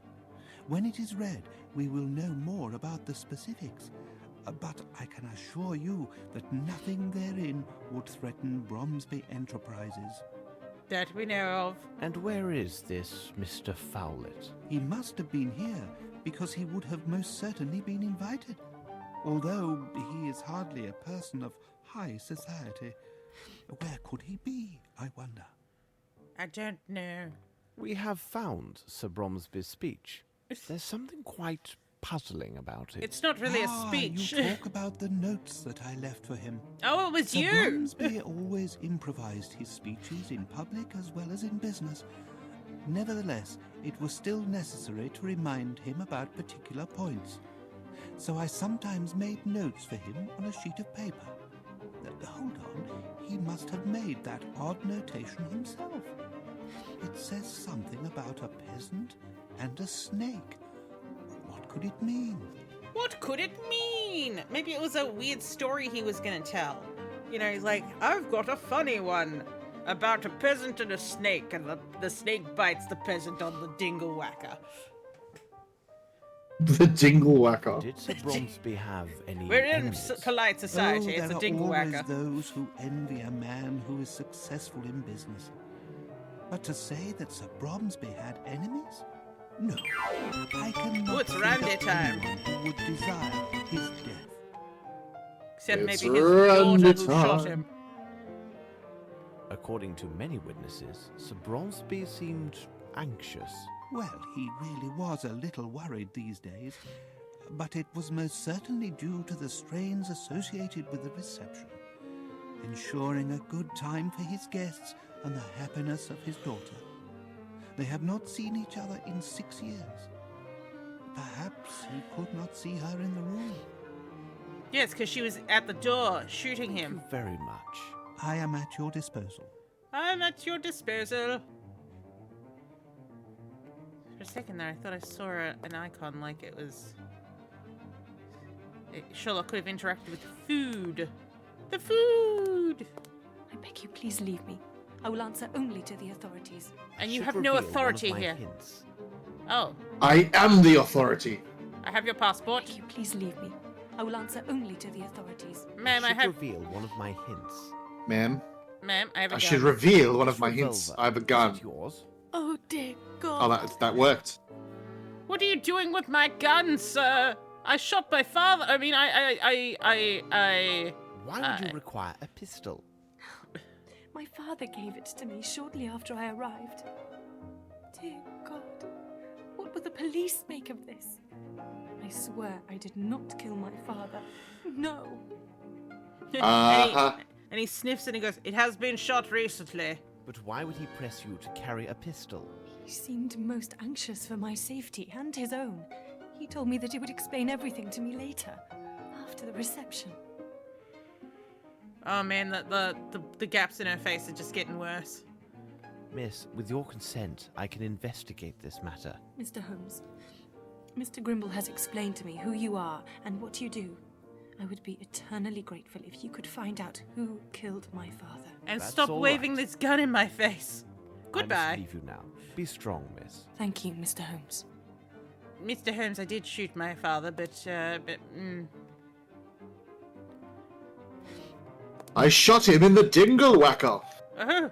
When it is read, we will know more about the specifics. But I can assure you that nothing therein would threaten Bromsby Enterprises. That we know of. And where is this Mr. Fowlett? He must have been here, because he would have most certainly been invited. Although he is hardly a person of high society. Where could he be, I wonder? I don't know. We have found Sir Bromsby's speech. There's something quite puzzling about it. It's not really a speech. You talk about the notes that I left for him. Oh, it was Sir you! Bromsby always improvised his speeches in public as well as in business. Nevertheless, it was still necessary to remind him about particular points. So I sometimes made notes for him on a sheet of paper. Hold on, he must have made that odd notation himself. It says something about a peasant and a snake. What could it mean? What could it mean? Maybe it was a weird story he was gonna tell. You know, he's like, I've got a funny one about a peasant and a snake, and the snake bites the peasant on the dingle whacker. The dingle whacker. Did Sir Bromsby have any We're in enemies? polite society. It's there a dingle are always whacker. those who envy a man who is successful in business. But to say that Sir Bromsby had enemies? No. I cannot Oh, it's think Randy of time. anyone who would desire his death. Except It's maybe his daughter Randy who shot time. him. According to many witnesses, Sir Bromsby seemed anxious. Well, he really was a little worried these days, but it was most certainly due to the strains associated with the reception, ensuring a good time for his guests and the happiness of his daughter. They have not seen each other in 6 years. Perhaps he could not see her in the room. Yes, because she was at the door shooting Thank him. you very much. I am at your disposal. I'm at your disposal. For a second there, I thought I saw an icon like it was... Sherlock could have interacted with food. The food! I beg you, please leave me. I will answer only to the authorities. And you Should have no reveal one of authority my here. hints. Oh, I am the authority. I have your passport. Beg you, please leave me. I will answer only to the authorities. Ma'am, I Should have... reveal one of my hints. Ma'am, Ma'am, I have a I gun. should reveal one of This my hints. revolver, I have a is gun. it yours? Oh, dear Oh, God. that worked. What are you doing with my gun, sir? I shot my father. I mean, Why would you require a pistol? My father gave it to me shortly after I arrived. Dear God, what will the police make of this? I swear I did not kill my father. No. Uh-huh. And he sniffs and he goes, it has been shot recently. But why would he press you to carry a pistol? He seemed most anxious for my safety and his own. He told me that he would explain everything to me later, after the reception. Oh man, the gaps in her face are just getting worse. Miss, with your consent, I can investigate this matter. Mr. Holmes, Mr. Grimble has explained to me who you are and what you do. I would be eternally grateful if you could find out who killed my father. And That's stop all waving right. this gun in my face. I Goodbye. must leave you now. Be strong, miss. Thank you, Mr. Holmes. Mr. Holmes, I did shoot my father, but I shot him in the dingle whacker. oh.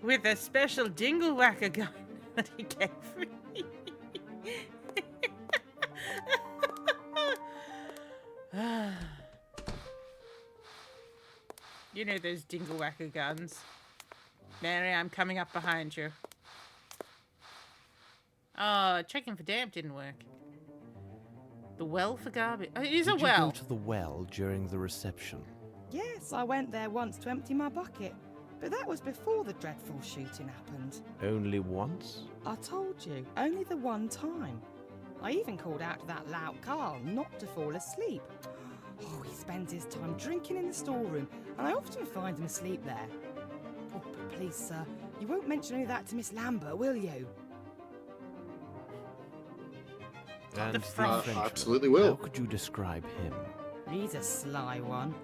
With a special dingle whacker gun that he gave me. You know those dingle whacker guns. Mary, I'm coming up behind you. Oh, checking for damp didn't work. The well for garbage. Oh, it is a Did well. you go to the well during the reception? Yes, I went there once to empty my bucket. But that was before the dreadful shooting happened. Only once? I told you, only the one time. I even called out to that lout Carl not to fall asleep. Oh, he spends his time drinking in the storeroom, and I often find him asleep there. Oh, but please, sir, you won't mention any of that to Miss Lambert, will you? And the French- Frenchman, absolutely will. How could you describe him? He's a sly one.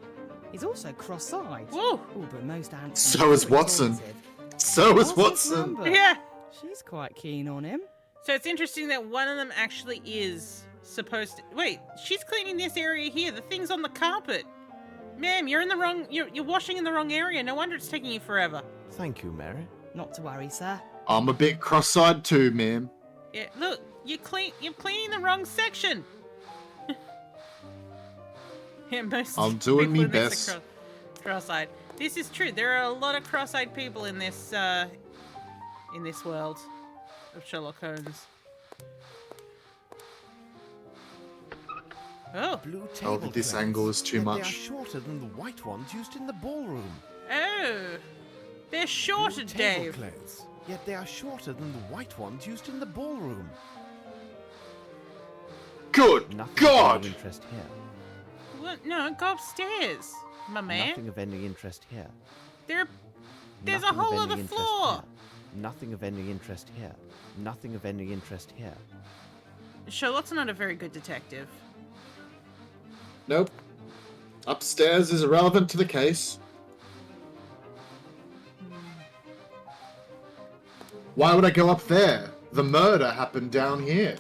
He's also cross-eyed. Whoa. Oh, but most handsome. So is and very Watson. talkative. So is Miss Watson. Lambert. Yeah. She's quite keen on him. So it's interesting that one of them actually is supposed to... Wait, she's cleaning this area here. The thing's on the carpet. Ma'am, you're in the wrong... You're washing in the wrong area. No wonder it's taking you forever. Thank you, Mary. Not to worry, sir. I'm a bit cross-eyed too, ma'am. Yeah, look, you're cleaning the wrong section. Yeah, most I'm doing people me in this best. are cross-eyed. This is true. There are a lot of cross-eyed people in this world of Sherlock Holmes. Oh. Blue Oh, tablecloths. this angle is too Yet much. They are shorter than the white ones used in the ballroom. Oh. They're shorter, Blue Dave. tablecloths. Yet they are shorter than the white ones used in the ballroom. Good Nothing God! of any interest here. What? No, go upstairs, my man. Nothing of any interest here. There's Nothing a of whole any other interest floor. here. Nothing of any interest here. Nothing of any interest here. Sherlock's not a very good detective. Nope. Upstairs is irrelevant to the case. Why would I go up there? The murder happened down here.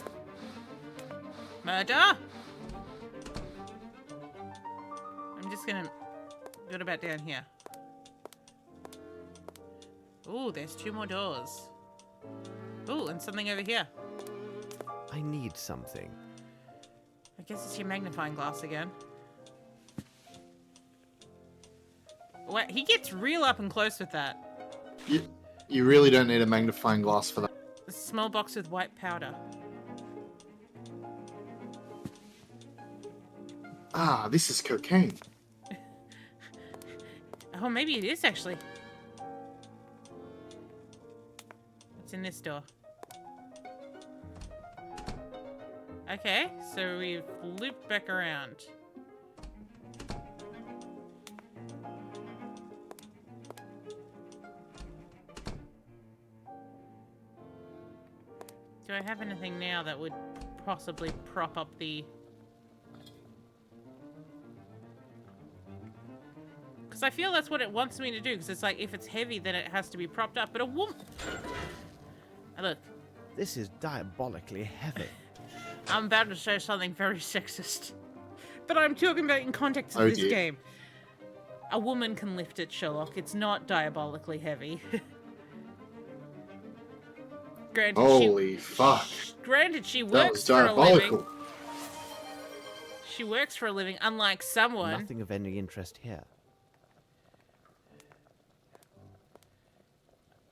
Murder? I'm just gonna go about down here. Ooh, there's 2 more doors. Ooh, and something over here. I need something. I guess it's your magnifying glass again. What? He gets real up and close with that. You really don't need a magnifying glass for that. A small box with white powder. Ah, this is cocaine. Oh, maybe it is actually. What's in this door? Okay, so we've looped back around. Do I have anything now that would possibly prop up the... Because I feel that's what it wants me to do, because it's like, if it's heavy, then it has to be propped up. But a woman... Look. This is diabolically heavy. I'm about to say something very sexist. But I'm talking about in context of Oh, this dear. game. A woman can lift it, Sherlock. It's not diabolically heavy. Granted, Holy fuck. Granted, she That works was for a living. diabolical. She works for a living, unlike someone. Nothing of any interest here.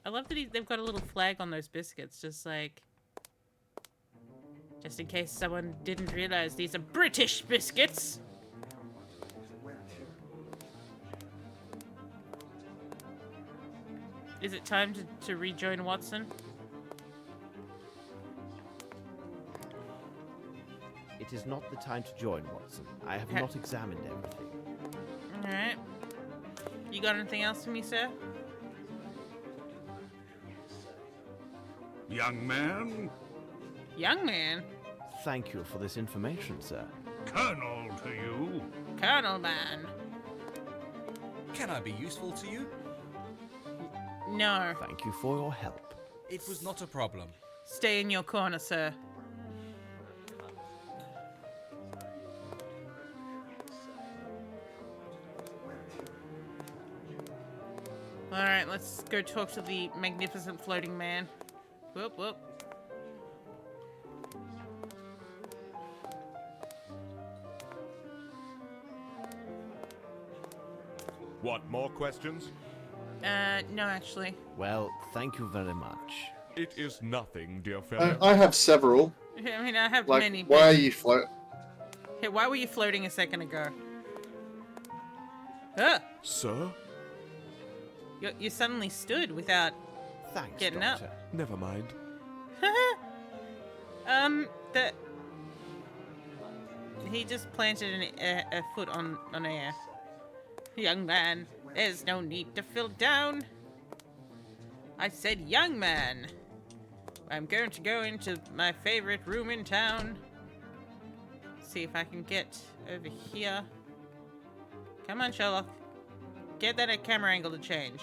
I love that they've got a little flag on those biscuits, just like... Just in case someone didn't realize these are British biscuits. Is it time to rejoin Watson? It is not the time to join, Watson. I have not examined everything. Alright. You got anything else for me, sir? Young man, Young man? Thank you for this information, sir. Colonel to you. Colonel man. Can I be useful to you? No. Thank you for your help. It was not a problem. Stay in your corner, sir. Alright, let's go talk to the magnificent floating man. Whoop, whoop. What, more questions? No, actually. Well, thank you very much. It is nothing, dear fellow. I have several. I mean, I have Like, many. why are you float? Hey, why were you floating a second ago? Huh? Sir? You suddenly stood without Thanks, getting Doctor. up. Never mind. He just planted a foot on air. Young man, there's no need to feel down. I said young man. I'm going to go into my favorite room in town. See if I can get over here. Come on, Sherlock. Get that camera angle to change.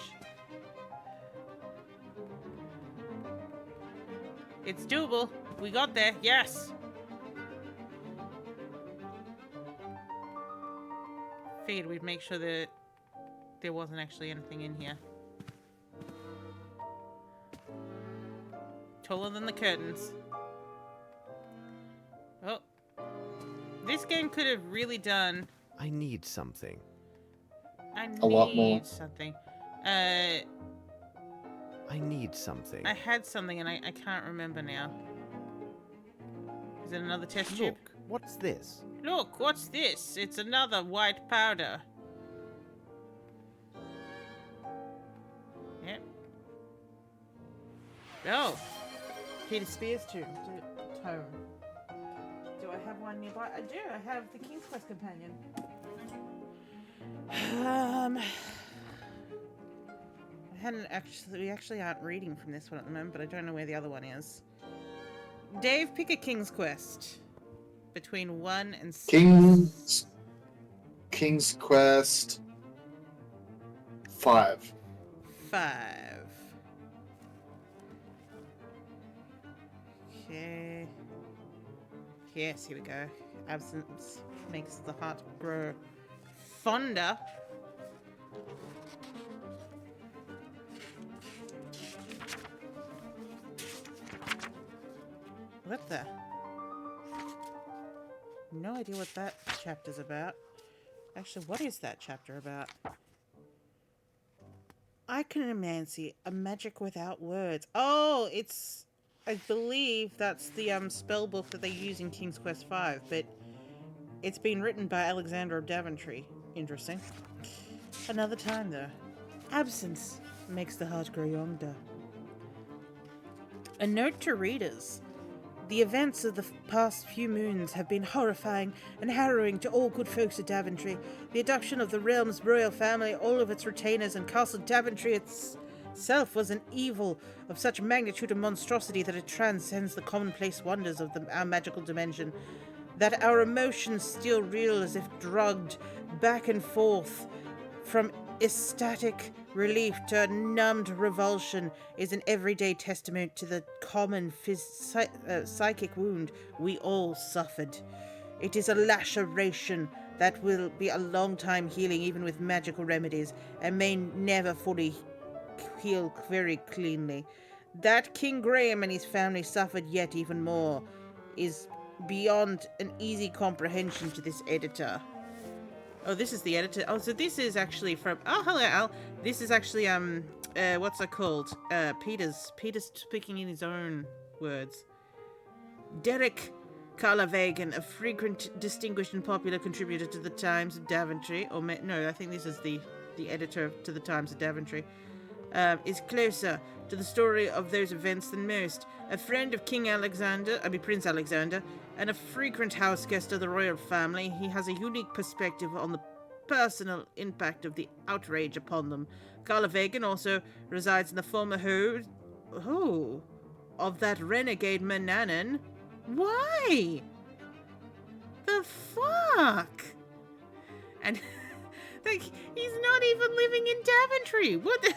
It's doable. We got there. Yes. Figured we'd make sure that there wasn't actually anything in here. Taller than the curtains. Oh. This game could have really done... I need something. I need A lot more. something. I need something. I had something and I can't remember now. Is it another test tube? Look, what's this? Look, what's this? It's another white powder. Yep. Oh. Peter Spears tome. Do I have one nearby? I do. I have the King's Quest Companion. We actually aren't reading from this one at the moment, but I don't know where the other one is. Dave, pick a King's Quest. Between 1 and 6. King's Quest 5. 5. Okay. Yes, here we go. Absence makes the heart grow fonder. What the? No idea what that chapter's about. Actually, what is that chapter about? Iconomancy, a magic without words. Oh, it's... I believe that's the spell book that they use in King's Quest V, but it's been written by Alexander of Daventry. Interesting. Another time, though. Absence makes the heart grow younger. A note to readers. The events of the past few moons have been horrifying and harrowing to all good folks of Daventry. The adoption of the realm's royal family, all of its retainers, and Castle Daventry itself was an evil of such magnitude and monstrosity that it transcends the commonplace wonders of our magical dimension. That our emotions still reel as if drugged back and forth from ecstatic relief to a numbed revulsion is an everyday testament to the common psychic wound we all suffered. It is a laceration that will be a long time healing even with magical remedies and may never fully heal very cleanly. That King Graham and his family suffered yet even more is beyond an easy comprehension to this editor. Oh, this is the editor. Oh, so this is actually from... Oh, hello, Al. This is actually, what's it called? Peter's speaking in his own words. Derek Carlavagan, a frequent, distinguished and popular contributor to the Times of Daventry, no, I think this is the editor to the Times of Daventry, is closer to the story of those events than most. A friend of Prince Alexander, and a frequent house guest of the royal family, he has a unique perspective on the personal impact of the outrage upon them. Carlavagan also resides in the former home of that renegade Mananan. Why? The fuck? And like, he's not even living in Daventry. What the...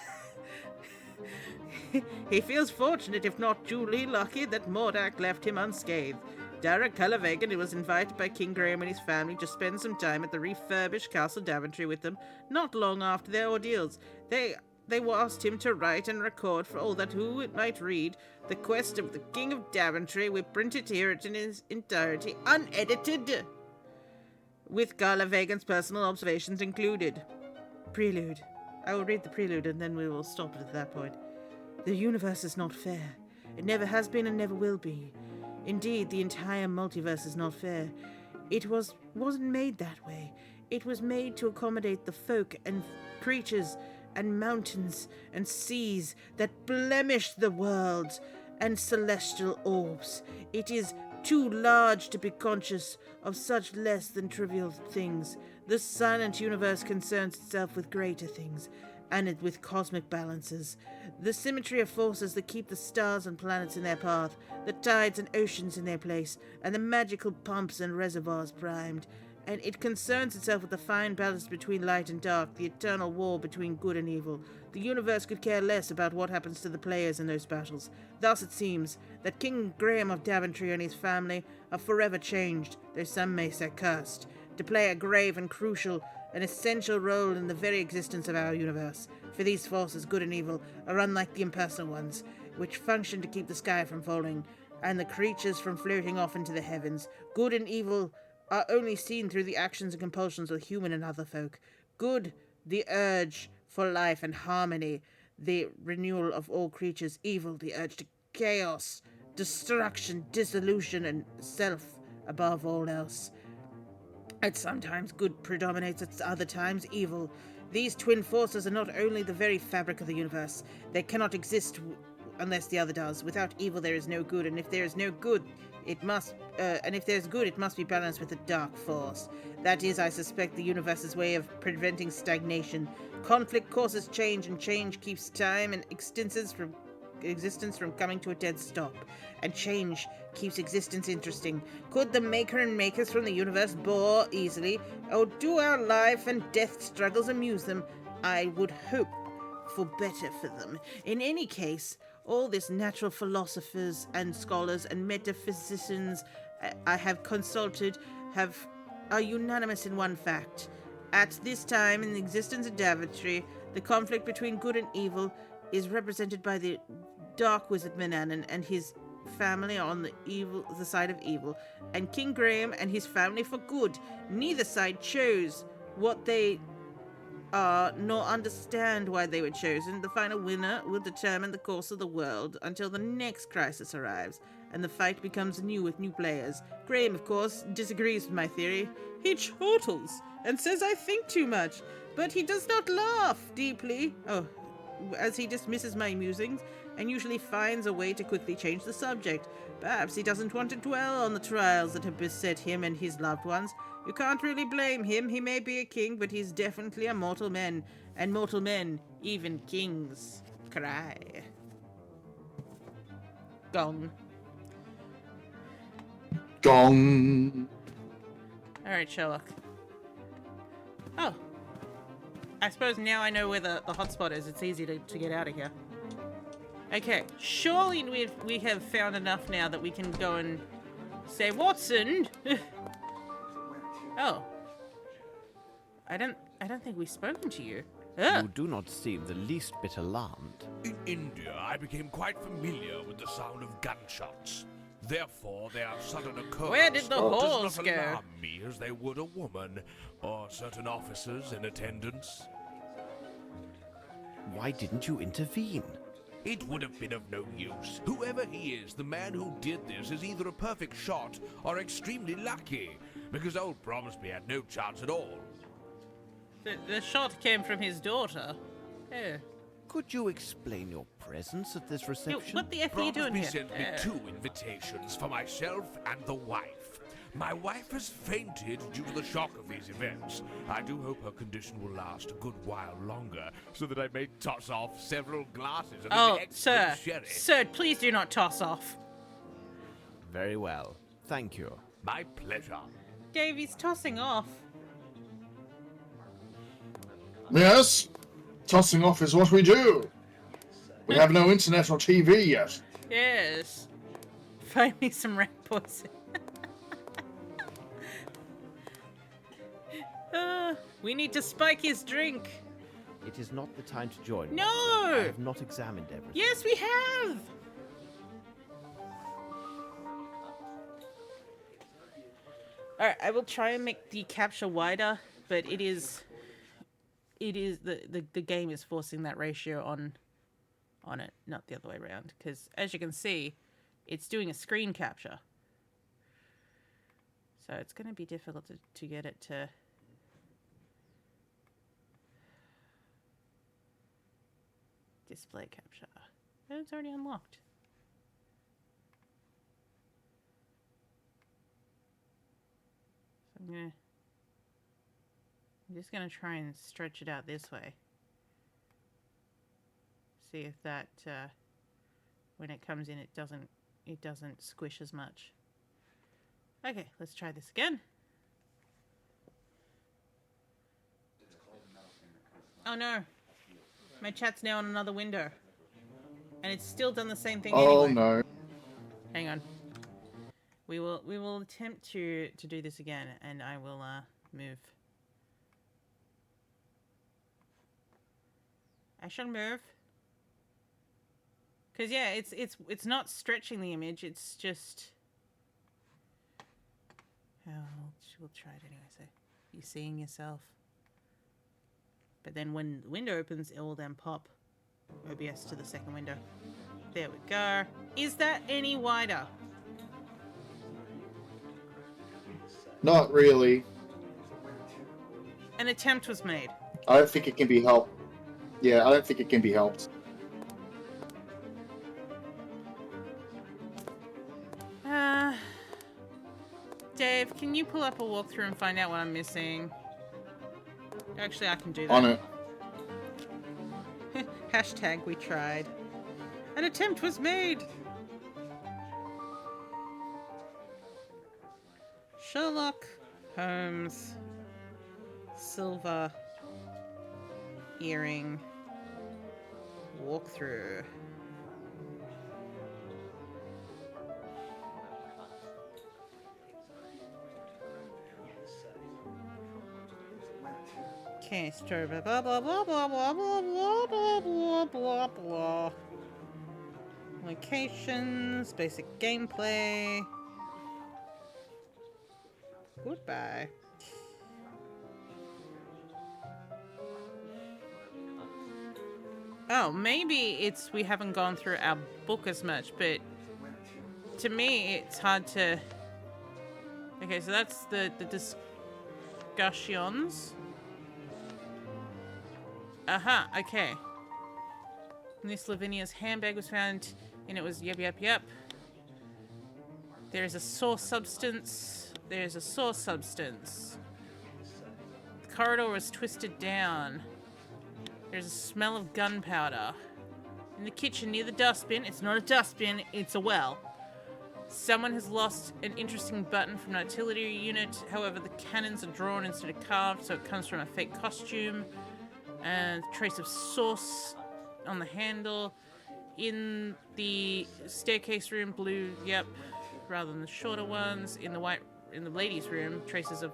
He feels fortunate, if not duly lucky, that Mordack left him unscathed. Derek Carlavagan was invited by King Graham and his family to spend some time at the refurbished Castle Daventry with them, not long after their ordeals. They asked him to write and record for all that who it might read the quest of the King of Daventry. We print it here in its entirety, unedited, with Carlavagan's personal observations included. Prelude. I will read the prelude and then we will stop it at that point. The universe is not fair. It never has been and never will be. Indeed, the entire multiverse is not fair. It wasn't made that way. It was made to accommodate the folk and creatures and mountains and seas that blemish the world and celestial orbs. It is too large to be conscious of such less than trivial things. The silent universe concerns itself with greater things, and with cosmic balances. The symmetry of forces that keep the stars and planets in their path, the tides and oceans in their place, and the magical pumps and reservoirs primed. And it concerns itself with the fine balance between light and dark, the eternal war between good and evil. The universe could care less about what happens to the players in those battles. Thus it seems that King Graham of Daventry and his family are forever changed, though some may say cursed, to play a grave and crucial, an essential role in the very existence of our universe. For these forces, good and evil, are unlike the impersonal ones, which function to keep the sky from falling, and the creatures from floating off into the heavens. Good and evil are only seen through the actions and compulsions of human and other folk. Good, the urge for life and harmony, the renewal of all creatures. Evil, the urge to chaos, destruction, dissolution, and self above all else. At sometimes good predominates, at other times evil. These twin forces are not only the very fabric of the universe. They cannot exist unless the other does. Without evil there is no good, and if there is no good, it must be balanced with a dark force. That is, I suspect, the universe's way of preventing stagnation. Conflict causes change, and change keeps time and existence from coming to a dead stop. And change keeps existence interesting. Could the maker and makers from the universe bore easily, or do our life and death struggles amuse them? I would hope for better for them. In any case, all these natural philosophers and scholars and metaphysicians I have consulted are unanimous in one fact. At this time in the existence of Daventry, the conflict between good and evil is represented by the dark wizard Menanan and his family on the side of evil, and King Graham and his family for good. Neither side chose what they are, nor understand why they were chosen. The final winner will determine the course of the world until the next crisis arrives, and the fight becomes new with new players. Graham, of course, disagrees with my theory. He chortles and says I think too much, but he does not laugh deeply, as he dismisses my musings, and usually finds a way to quickly change the subject. Perhaps he doesn't want to dwell on the trials that have beset him and his loved ones. You can't really blame him. He may be a king, but he's definitely a mortal man. And mortal men, even kings, cry. Gong. Gong. Alright, Sherlock. Oh. I suppose now I know where the hotspot is. It's easy to get out of here. Okay, surely we have found enough now that we can go and say, Watson! Oh. I don't think we've spoken to you. You do not seem the least bit alarmed. In India, I became quite familiar with the sound of gunshots. Therefore, their sudden occurrence Where did the horse does not go? alarm me as they would a woman or certain officers in attendance. Why didn't you intervene? It would have been of no use. Whoever he is, the man who did this is either a perfect shot or extremely lucky, because old Bromsby had no chance at all. The shot came from his daughter. Oh. Could you explain your presence at this reception? What the F are you doing Bromsby here? sent me 2 invitations for myself and the wife. My wife has fainted due to the shock of these events. I do hope her condition will last a good while longer, so that I may toss off several glasses of Oh, excellent sir. sherry. Sir, please do not toss off. Very well. Thank you. My pleasure. Dave, he's tossing off. Yes, tossing off is what we do. We have no internet or TV yet. Yes. Find me some rat poison. We need to spike his drink. It is not the time to join. No! I have not examined everything. Yes, we have! Alright, I will try and make the capture wider, but it is the game is forcing that ratio on it, not the other way around. Because as you can see, it's doing a screen capture. So it's going to be difficult to get it to... display capture. Oh, it's already unlocked. So I'm just gonna try and stretch it out this way. See if that when it comes in it doesn't squish as much. Okay, let's try this again. Oh no. My chat's now on another window. And it's still done the same thing Oh anyway. no. Hang on. We will attempt to do this again, and I will move. I shall move. Cause yeah, it's not stretching the image, it's just we'll try it anyway, so you're seeing yourself. But then when the window opens, it will then pop OBS to the second window. There we go. Is that any wider? Not really. An attempt was made. I don't think it can be helped. Yeah, I don't think it can be helped. Dave, can you pull up a walkthrough and find out what I'm missing? Actually, I can do that. On it. Hashtag we tried. An attempt was made! Sherlock, Holmes, silver, earring, walkthrough. Okay, story blah blah blah blah blah blah blah blah blah blah blah. Locations, basic gameplay. Goodbye. Oh, maybe it's we haven't gone through our book as much, but to me it's hard to... Okay, so that's the discussions. Aha, okay. Miss Lavinia's handbag was found, and it was yep. There's a source substance. There's a source substance. The corridor was twisted down. There's a smell of gunpowder. In the kitchen near the dustbin, it's not a dustbin, it's a well. Someone has lost an interesting button from an artillery unit. However, the cannons are drawn instead of carved, so it comes from a fake costume. And trace of sauce on the handle. In the staircase room, blue, yep, rather than the shorter ones. In the ladies' room, traces of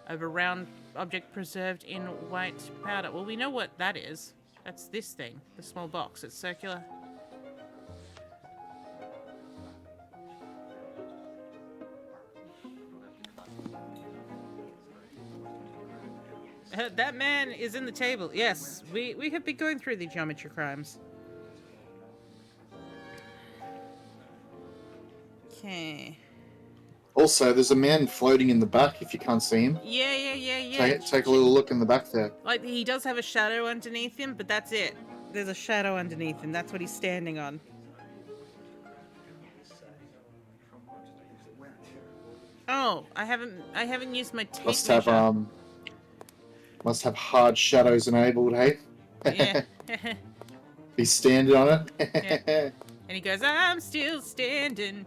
a round object preserved in white powder. Well, we know what that is. That's this thing, the small box. It's circular. That man is in the table. Yes, we have been going through the geometry crimes. Okay. Also, there's a man floating in the back if you can't see him. Yeah. Take a little look in the back there. Like, he does have a shadow underneath him, but that's it. There's a shadow underneath him. That's what he's standing on. Oh, I haven't used my tape measure. Must have hard shadows enabled, hey? Yeah. He's standing on it. Yeah. And he goes, I'm still standing.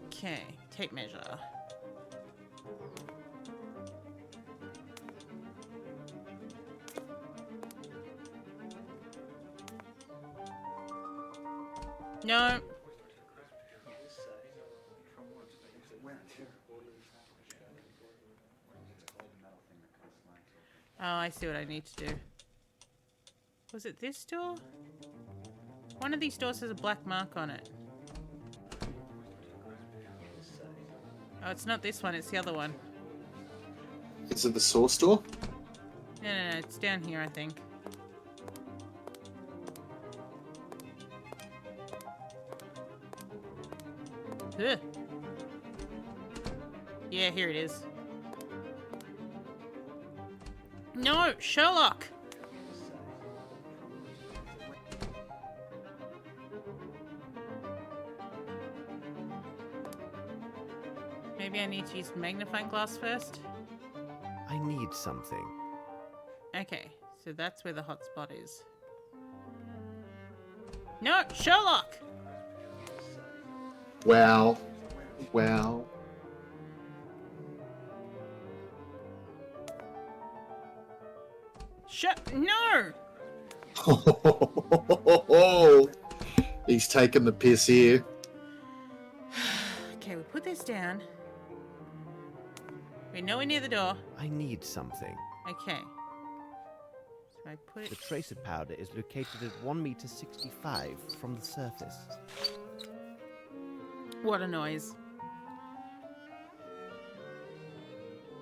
Okay, tape measure. No. Oh, I see what I need to do. Was it this door? One of these doors has a black mark on it. Oh, it's not this one, it's the other one. Is it the source door? No, it's down here, I think. Ugh. Yeah, here it is. No, Sherlock! Maybe I need to use magnifying glass first? I need something. Okay, so that's where the hot spot is. No, Sherlock! Well. No! He's taking the piss here. Okay, we put this down. We're nowhere near the door. I need something. Okay. So I put it... The tracer powder is located at 1 meter 65 from the surface. What a noise.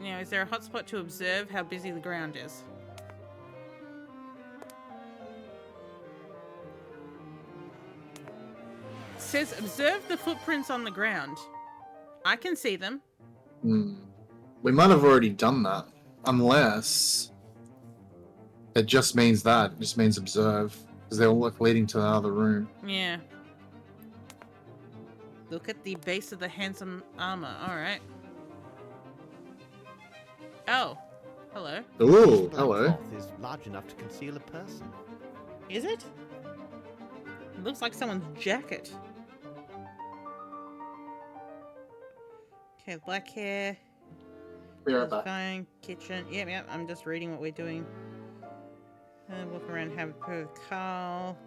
Now, is there a hotspot to observe how busy the ground is? says observe the footprints on the ground. I can see them. We might have already done that. Unless it just means that. It just means observe. Because they all look leading to the other room. Yeah. Look at the base of the handsome armor. Alright. Oh. Hello. Ooh, Black hello. cloth is large enough to conceal a person. Is it? It looks like someone's jacket. Okay, black hair. Be right back. Fine. Kitchen. Yep. I'm just reading what we're doing. Walk around, have a per Carl.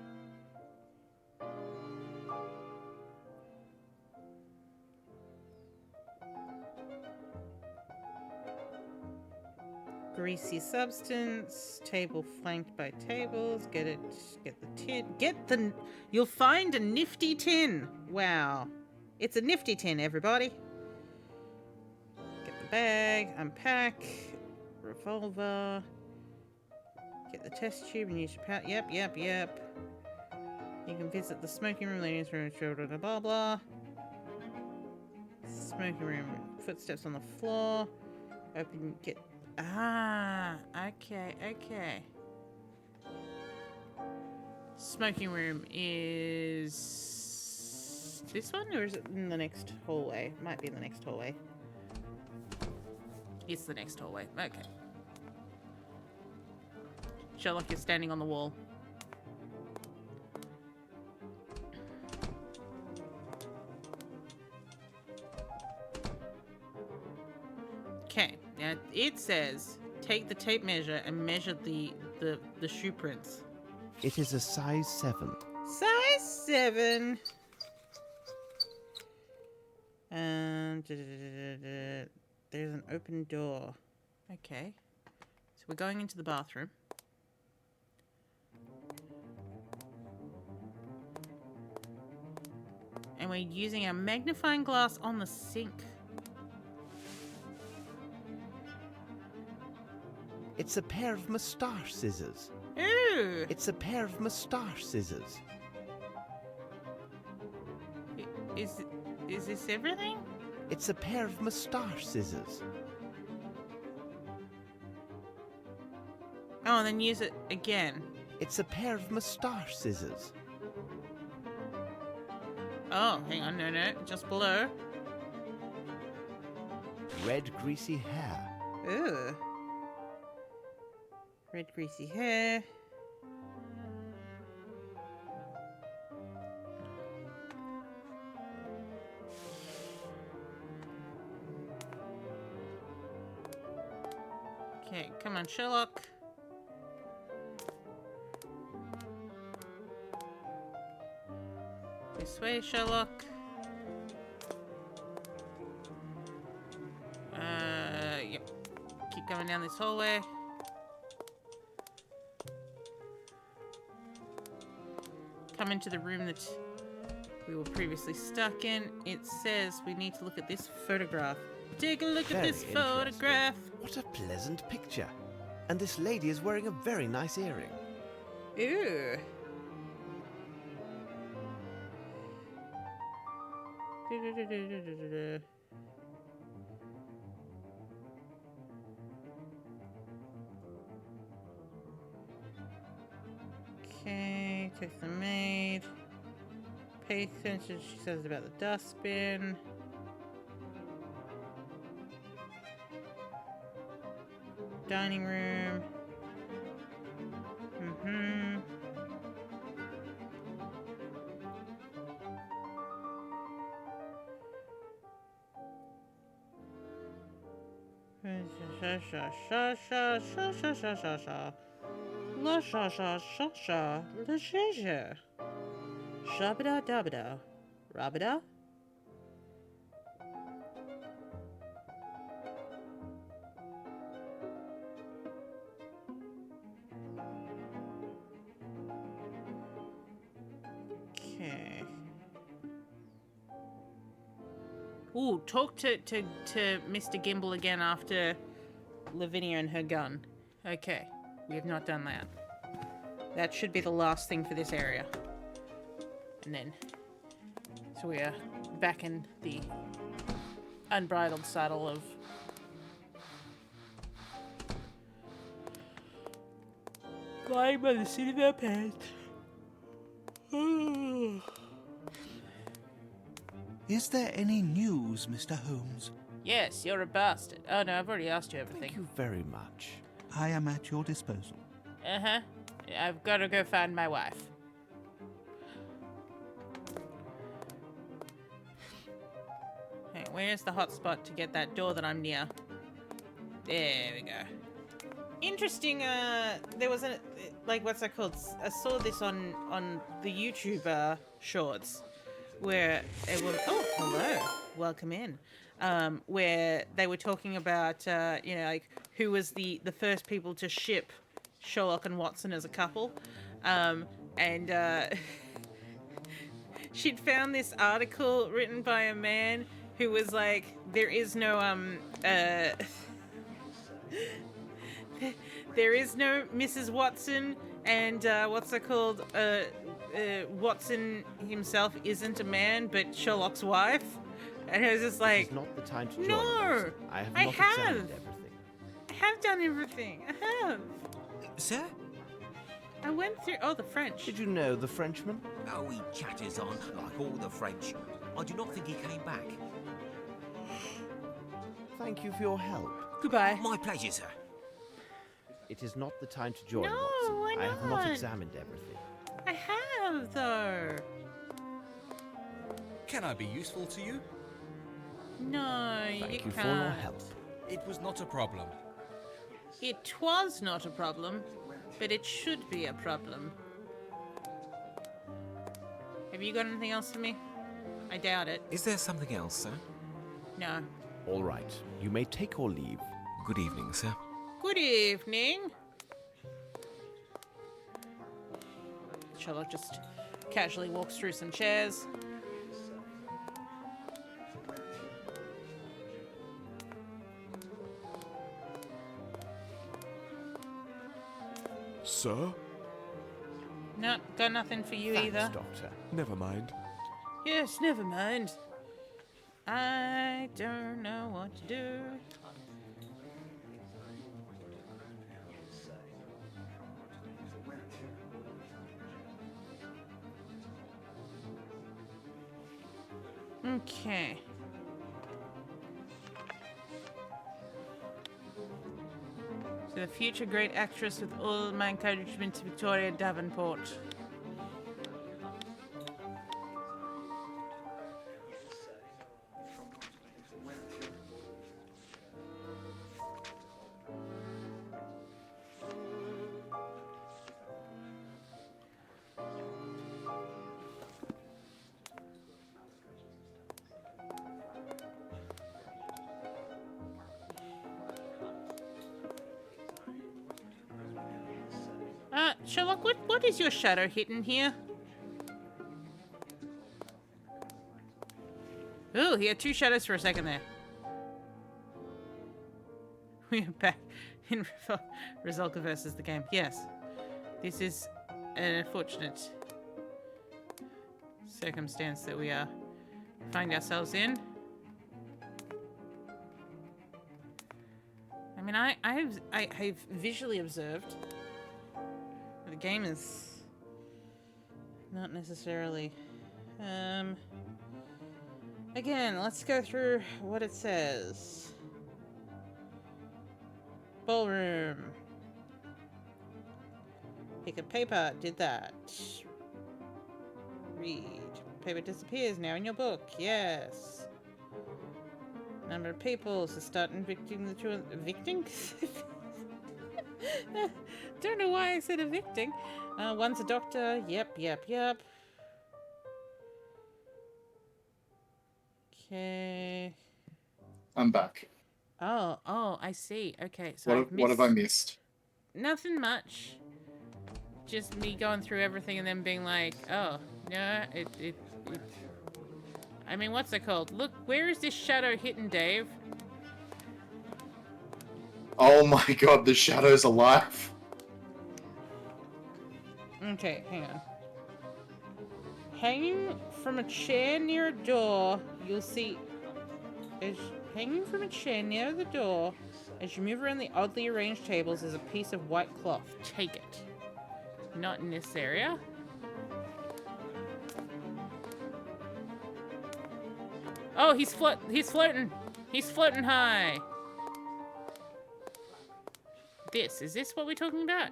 Greasy substance. Table flanked by tables. Get it. Get the tin. Get the. You'll find a nifty tin. Wow. It's a nifty tin, everybody. Get the bag. Unpack. Revolver. Get the test tube and use your power. Yep. You can visit the smoking room, ladies' room, blah blah blah. Smoking room. Footsteps on the floor. Open. Get. Ah. Okay. Smoking room is this one, or is it in the next hallway? Might be in the next hallway. It's the next hallway. Okay. Sherlock is standing on the wall. Okay, now it says take the tape measure and measure the shoe prints. It is a size 7. Size 7. There's an open door. Okay, so we're going into the bathroom. And we're using our magnifying glass on the sink. It's a pair of moustache scissors. Ooh! It's a pair of moustache scissors. Is this everything? It's a pair of moustache scissors. Oh, and then use it again. It's a pair of moustache scissors. Oh, hang on, no, just below. Red greasy hair. Ooh. Red greasy hair. Okay, come on, Sherlock. This way, Sherlock. Yep. Keep going down this hallway. Come into the room that we were previously stuck in. It says we need to look at this photograph. Take a look at Very this photograph. What a pleasant picture. And this lady is wearing a very nice earring. Ew. Okay, take the maid. Pay attention, she says about the dustbin. Dining room. La sha sha sha sha la sha sha. Shabada dabada. Rabada. Okay. Ooh, talk to Mr. Gimble again after Lavinia and her gun. Okay, we have not done that. That should be the last thing for this area. And then So we are back in the unbridled saddle of flying by the seat of our pants. Is there any news, Mr. Holmes? Yes, you're a bastard. Oh no, I've already asked you everything. Thank you very much. I am at your disposal. Uh-huh. I've got to go find my wife. Hey, where's the hot spot to get that door that I'm near? There we go. Interesting, there was a, like, what's that called? I saw this on the YouTube, shorts, where it was, oh, hello, welcome in. Where they were talking about, you know, like, who was the first people to ship Sherlock and Watson as a couple. And she'd found this article written by a man who was like, there is no, there is no Mrs. Watson, and, what's it called? Watson himself isn't a man, but Sherlock's wife. And it was just like, It's not the time to join no, Watson. I have not examined everything. I have done everything. I have. Sir? I went through. Oh, the French. Did you know the Frenchman? Oh, he chatters on like all the French. I do not think he came back. Thank you for your help. Goodbye. My pleasure, sir. It is not the time to join No, Watson. why I have not not? examined everything. I have, though. Can I be useful to you? No, Thank you can't. for your help. It was not a problem. It was not a problem, but it should be a problem. Have you got anything else for me? I doubt it. Is there something else, sir? No. All right. You may take or leave. Good evening, sir. Good evening. Sherlock just casually walks through some chairs. Sir? No, got nothing for you Thanks, either. Doctor. Never mind. Yes, never mind. I don't know what to do. Okay. So the future great actress with all my encouragement to Victoria Davenport. Sherlock, what is your shadow hitting here? Ooh, he had two shadows for a second there. We are back in Rizalka versus the game. Yes, this is an unfortunate circumstance that we find ourselves in. I mean, I've visually observed. The game is not necessarily. Again, let's go through what it says. Ballroom. Pick a paper. Did that. Read. Paper disappears now in your book. Yes. Number of people to start evicting the two. Evicting? Don't know why I said evicting. One's a doctor. Yep. Okay. I'm back. Oh, I see. Okay, so What have I missed? Nothing much. Just me going through everything and then being like, oh, no, it I mean, what's it called? Look, where is this shadow hitting, Dave? Oh my god, the shadow's alive. Okay, hang on. Hanging from a chair near a door, you'll see... Hanging from a chair near the door, as you move around the oddly arranged tables, is a piece of white cloth. Take it. Not in this area. Oh, he's floating. He's floating high. Is this what we're talking about?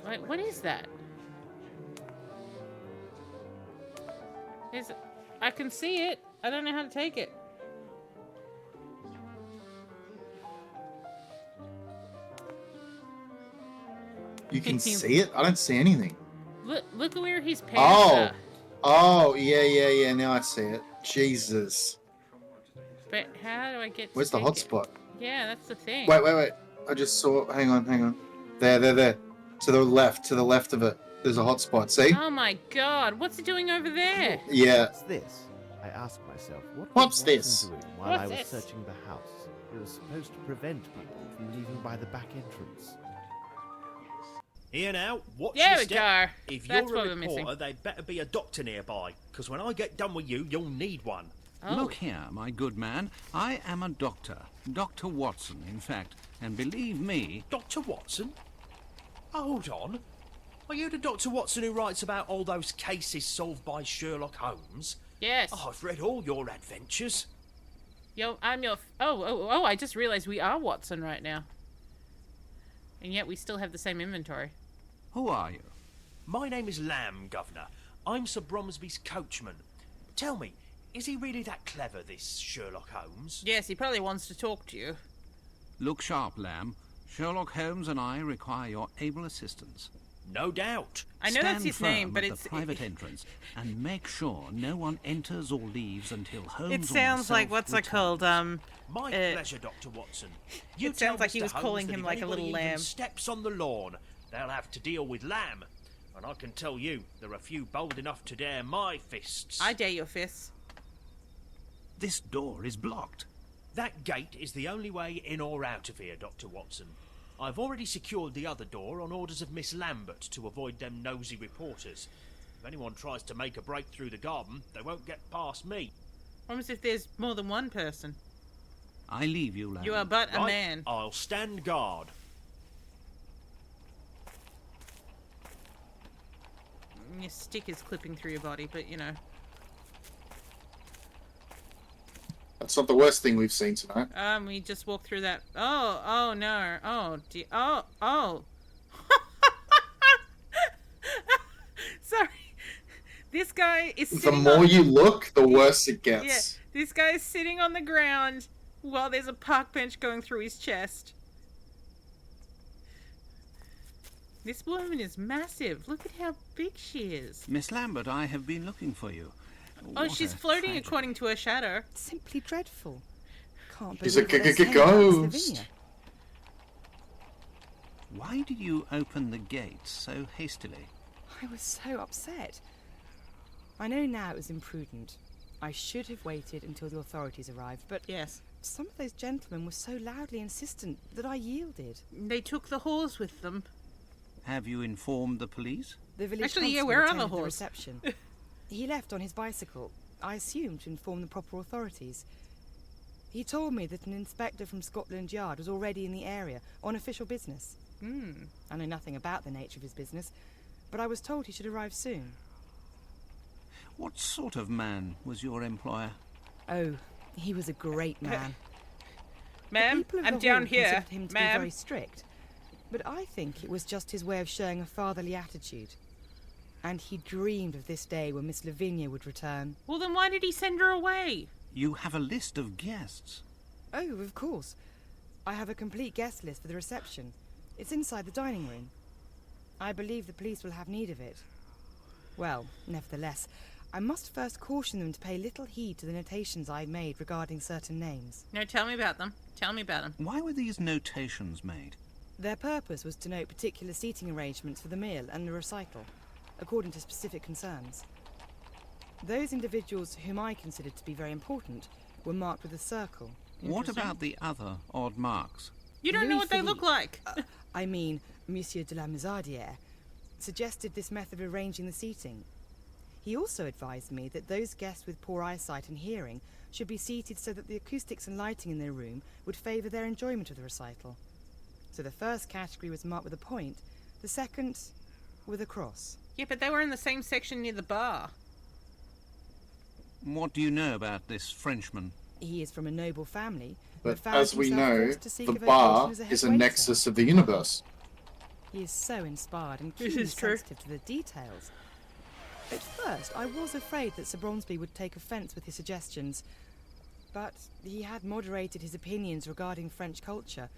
Wait, what is that? I can see it. I don't know how to take it. You can see it? I don't see anything. Look at where his pants are. Oh, yeah. Now I see it. Jesus. But how do I get to Where's the hotspot? Yeah, that's the thing. Wait. I just saw... Hang on. There. To the left of it. There's a hotspot, see? Oh my god, what's it doing over there? Yeah. What's this? I asked myself, What's was this? Watson doing while I was searching the house? It was supposed to prevent people from leaving by the back entrance. Here now, watch There your we step. go. If That's you're what a we're missing. reporter, there'd better be a doctor nearby, because when I get done with you, you'll need one. Oh. Look here, my good man. I am a doctor. Dr. Watson, in fact. And believe me... Dr. Watson? Hold on. Are you the Dr. Watson who writes about all those cases solved by Sherlock Holmes? Yes. Oh, I've read all your adventures. I'm your... Oh, I just realized we are Watson right now. And yet we still have the same inventory. Who are you? My name is Lamb, Governor. I'm Sir Bromsby's coachman. Tell me, is he really that clever, this Sherlock Holmes? Yes, he probably wants to talk to you. Look sharp, Lamb. Sherlock Holmes and I require your able assistance. No doubt. I know that's his name, but at it's... the private entrance and make sure no one enters or leaves until Holmes It sounds like, what's it called, My pleasure, Dr. Watson. You it sounds like he Mr. was Holmes calling that him if like a little anybody even lamb. steps on the lawn, they'll have to deal with Lamb. And I can tell you, there are few bold enough to dare my fists. I dare your fists. This door is blocked. That gate is the only way in or out of here, Dr. Watson. I've already secured the other door on orders of Miss Lambert to avoid them nosy reporters. If anyone tries to make a break through the garden, they won't get past me. Almost if there's more than one person. I leave you, Lamb. You are but a Right, man. I'll stand guard. Your stick is clipping through your body, but you know. That's not the worst thing we've seen tonight. We just walked through that. Oh no. Oh, dear. Oh. Sorry. This guy is The sitting more you look, the worse it gets. Yeah, this guy is sitting on the ground while there's a park bench going through his chest. This woman is massive. Look at how big she is. Miss Lambert, I have been looking for you. Oh, What she's a floating tragedy. according to her shadow. Simply dreadful. Can't She's believe a what they're saying about Miss ghost. Lavinia. Why did you open the gate so hastily? I was so upset. I know now it was imprudent. I should have waited until the authorities arrived, but Yes. some of those gentlemen were so loudly insistent that I yielded. They took the horse with them. Have you informed the police? The village Actually, yeah, constable where are the attended horse? reception. He left on his bicycle, I assume to inform the proper authorities. He told me that an inspector from Scotland Yard was already in the area on official business. I know nothing about the nature of his business, but I was told he should arrive soon. What sort of man was your employer? Oh, he was a great man. Ma'am, People of I'm the down hall here. considered him to be Ma'am. very strict, but I think it was just his way of showing a fatherly attitude. And he dreamed of this day when Miss Lavinia would return. Well, then why did he send her away? You have a list of guests. Oh, of course. I have a complete guest list for the reception. It's inside the dining room. I believe the police will have need of it. Well, nevertheless, I must first caution them to pay little heed to the notations I made regarding certain names. No, tell me about them. Tell me about them. Why were these notations made? Their purpose was to note particular seating arrangements for the meal and the recital, according to specific concerns. Those individuals whom I considered to be very important were marked with a circle. What about the other odd marks? You don't know what they look like. I mean Monsieur de la Mazardière, suggested this method of arranging the seating. He also advised me that those guests with poor eyesight and hearing should be seated so that the acoustics and lighting in their room would favour their enjoyment of the recital. So the first category was marked with a point, the second with a cross. Yeah, but they were in the same section near the bar. What do you know about this Frenchman? He is from a noble family, But found as we himself know, forced to seek the a vocation bar as a head is a waiter. nexus of the universe. He is so inspired and This keenly is true. sensitive to the details. At first, I was afraid that Sir Bromsby would take offence with his suggestions, but he had moderated his opinions regarding French culture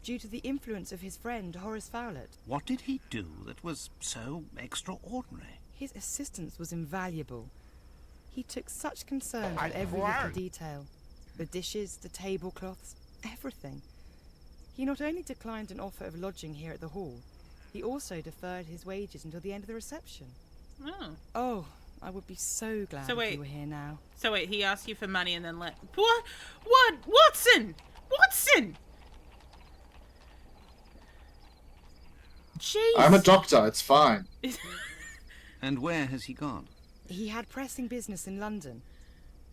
due to the influence of his friend Horace Fowlett. What did he do that was so extraordinary? His assistance was invaluable. He took such concern with every little detail. The dishes, the tablecloths, everything. He not only declined an offer of lodging here at the hall, he also deferred his wages until the end of the reception. Oh. Oh, I would be so glad if you were here now. So wait, he asked you for money and then let... What? What? Watson! Watson! Jeez. I'm a doctor, it's fine. And where has he gone? He had pressing business in London.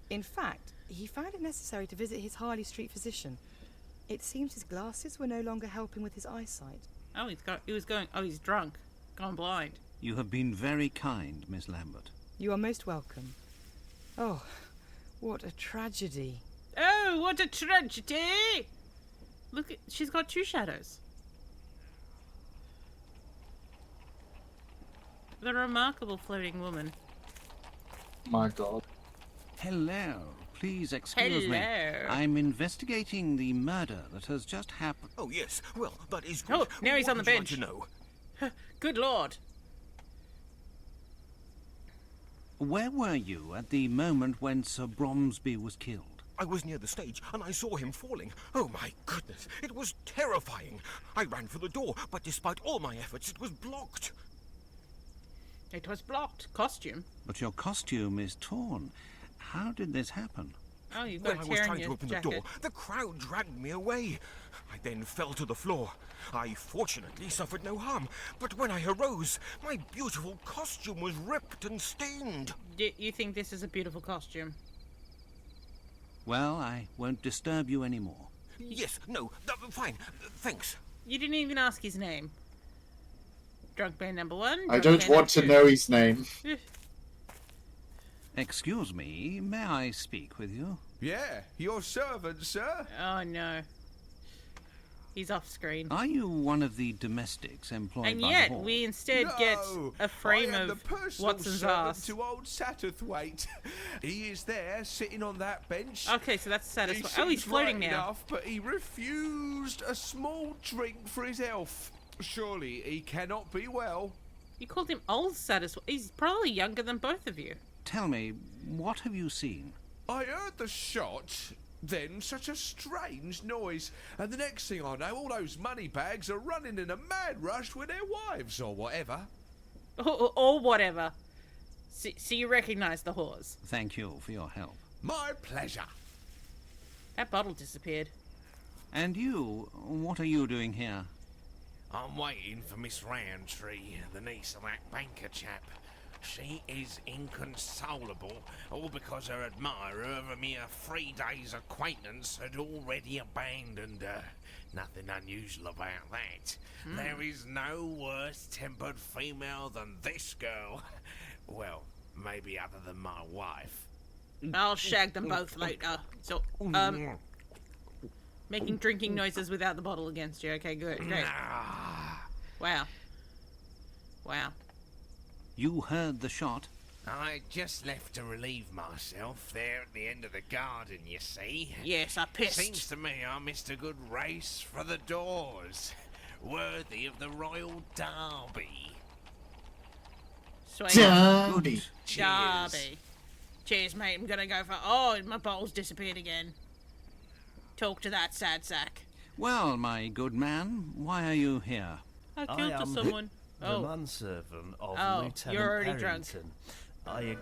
In fact, he found it necessary to visit his Harley Street physician. It seems his glasses were no longer helping with his eyesight. Oh, he's drunk. Gone blind. You have been very kind, Miss Lambert. You are most welcome. Oh, what a tragedy. Oh, what a tragedy! Look, she's got two shadows. The remarkable floating woman. My God. Hello. Please excuse me. Hello. I'm investigating the murder that has just happened. Oh, yes. Well, that is good. Oh, now he's What on the would you bench. like to know? Good Lord. Where were you at the moment when Sir Bromsby was killed? I was near the stage and I saw him falling. Oh, my goodness. It was terrifying. I ran for the door, but despite all my efforts, it was blocked. It was blocked. Costume. But your costume is torn. How did this happen? Oh, you've got When a I was tear in trying to your open jacket. the door, the crowd dragged me away. I then fell to the floor. I fortunately suffered no harm, but when I arose, my beautiful costume was ripped and stained. You think this is a beautiful costume? Well, I won't disturb you anymore. Yes, no, fine, thanks. You didn't even ask his name. Drunk man number one. I drunk don't man want to number know his name. two. Excuse me, may I speak with you? Yeah, your servant, sir. Oh no. He's off screen. Are you one of the domestics employed And by yet, the hall? we instead get a frame I am of the personal Watson's servant ass. to old Satterthwaite. He is there, sitting on that bench. Okay, so that's satisfying. He Oh, he's seems floating right now. enough, but he refused a small drink for his health. Surely he cannot be well. You called him old satisfied. He's probably younger than both of you. Tell me, what have you seen? I heard the shot, then such a strange noise, and the next thing I know, all those money bags are running in a mad rush with their wives or whatever. Or whatever. So you recognise the whores. Thank you for your help. My pleasure. That bottle disappeared. And you, what are you doing here? I'm waiting for Miss Roundtree, the niece of that banker chap. She is inconsolable, all because her admirer of a mere 3 days' acquaintance had already abandoned her. Nothing unusual about that. There is no worse-tempered female than this girl. Well, maybe other than my wife. I'll shag them both later. So, making drinking noises without the bottle against you. Okay, good. Great. Wow. Wow. You heard the shot? I just left to relieve myself there at the end of the garden, you see. Yes, I pissed. Seems to me I missed a good race for the doors. Worthy of the Royal Derby. Sweet. Derby. Cheers. Derby. Cheers, mate. I'm gonna go for... Oh, my bottle's disappeared again. Talk to that sad sack. Well, my good man, why are you here? I killed someone. The manservant of Oh, Lieutenant you're already drunk. Harrington. I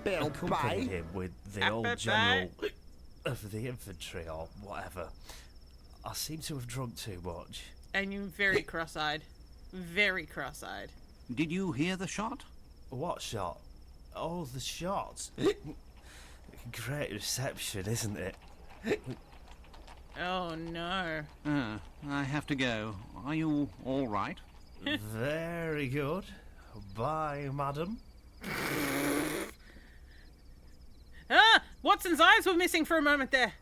accompanied him with the old general of the infantry or whatever. I seem to have drunk too much. And you're very cross-eyed. Very cross-eyed. Did you hear the shot? What shot? Oh, the shot. Great reception, isn't it? Oh, no. I have to go. Are you all right? Very good. Bye, madam. Ah! Watson's eyes were missing for a moment there.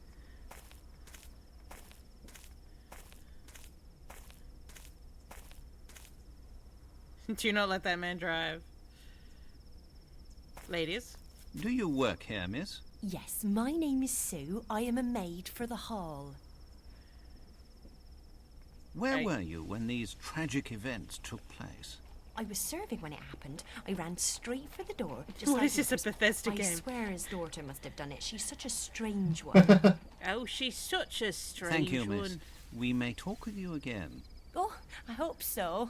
Do not let that man drive. Ladies? Do you work here, miss? Yes, my name is Sue. I am a maid for the hall. Where were you when these tragic events took place? I was serving when it happened. I ran straight for the door. What is this, a Bethesda game? I swear his daughter must have done it. She's such a strange one. Oh, she's such a strange Thank you, miss. one. We may talk with you again. Oh, I hope so.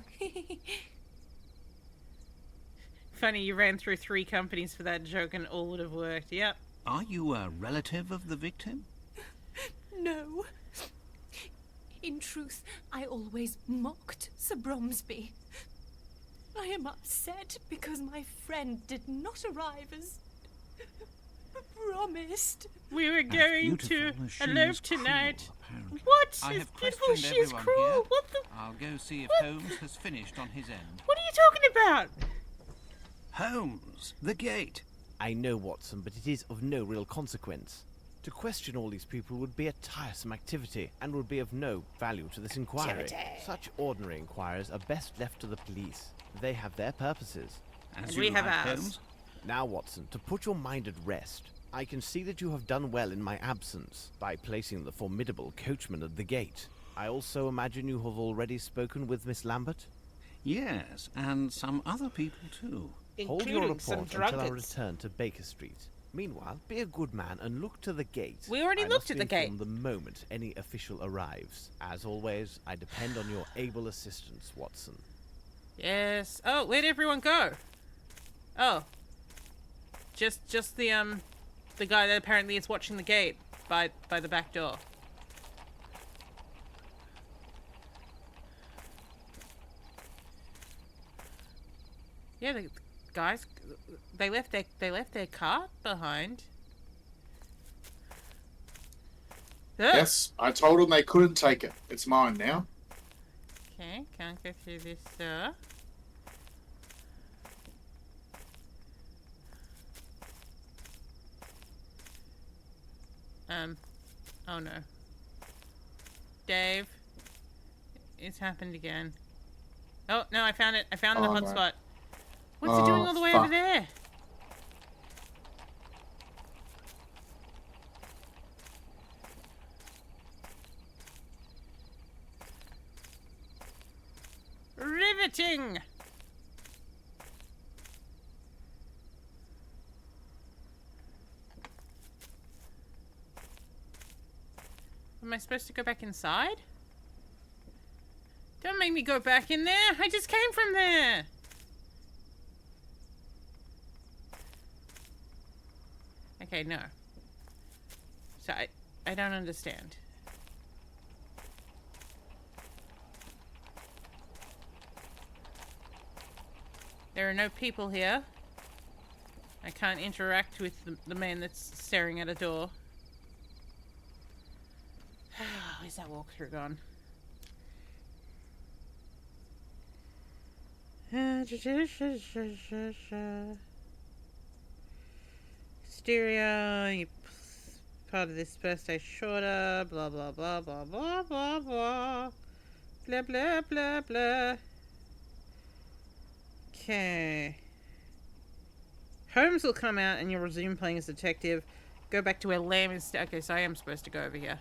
Funny, you ran through 3 companies for that joke and all would have worked. Yep. Are you a relative of the victim? No. In truth, I always mocked Sir Bromsby. I am upset because my friend did not arrive as promised. We were going to elope tonight. What? I It's have beautiful. questioned She's everyone cruel. here. What the? I'll go see if Holmes has finished on his end. What are you talking about? Holmes, the gate. I know, Watson, but it is of no real consequence. To question all these people would be a tiresome activity and would be of no value to this inquiry. Such ordinary inquiries are best left to the police. They have their purposes. As we you have like, ours. Holmes. Now, Watson, to put your mind at rest, I can see that you have done well in my absence by placing the formidable coachman at the gate. I also imagine you have already spoken with Miss Lambert? Yes, and some other people too. Hold your Including some report until I drunkards. return to Baker Street. Meanwhile, be a good man and look to the gate. We already I looked must at the be gate. informed the moment any official arrives. As always, I depend on your able assistance, Watson. Yes. Oh, where'd everyone go? Oh. Just the guy that apparently is watching the gate by the back door. Yeah, the guys, they left their cart behind. Yes, I told them they couldn't take it. It's mine now. Okay, can't go through this, sir. Oh no. Dave. It's happened again. Oh, no, I found it. I found the Oh, hot no. spot. What's it doing all the way over fuck. there? Riveting! Am I supposed to go back inside? Don't make me go back in there. I just came from there. Okay, no. So I don't understand. There are no people here. I can't interact with the man that's staring at a door. Where's that walkthrough gone? Exterior, you part of this birthday shorter, blah blah blah blah blah blah blah. Blah blah blah blah. Okay. Holmes will come out and you'll resume playing as detective. Go back to where Lamb is. Okay, so I am supposed to go over here.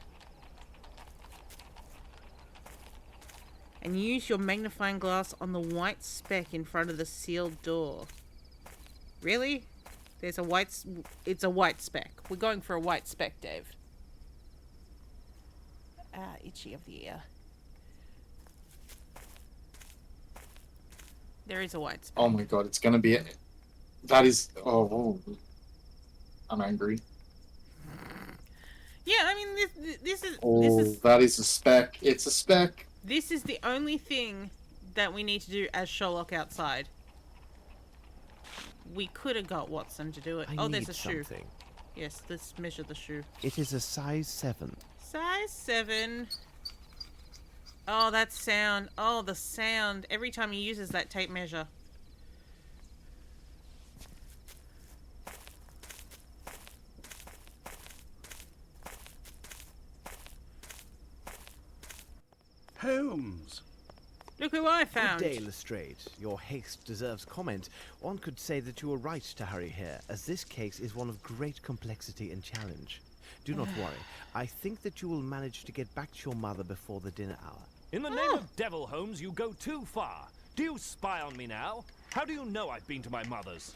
And use your magnifying glass on the white speck in front of the sealed door. Really? There's a white... It's a white speck. We're going for a white speck, Dave. Ah, itchy of the ear. There is a white speck. Oh my god, it's gonna be... That is... Oh, I'm angry. Yeah, I mean, this is... Oh, This is... that is a speck. It's a speck. This is the only thing that we need to do as Sherlock outside. We could have got Watson to do it. I Oh, there's need a shoe. something. Yes, let's measure the shoe. It is a size 7. Size 7. Oh, that sound. Oh, the sound. Every time he uses that tape measure. Holmes! Look who I found. Good day, Lestrade. Your haste deserves comment. One could say that you were right to hurry here, as this case is one of great complexity and challenge. Do not worry. I think that you will manage to get back to your mother before the dinner hour. In the name of Devil, Holmes, you go too far. Do you spy on me now? How do you know I've been to my mother's?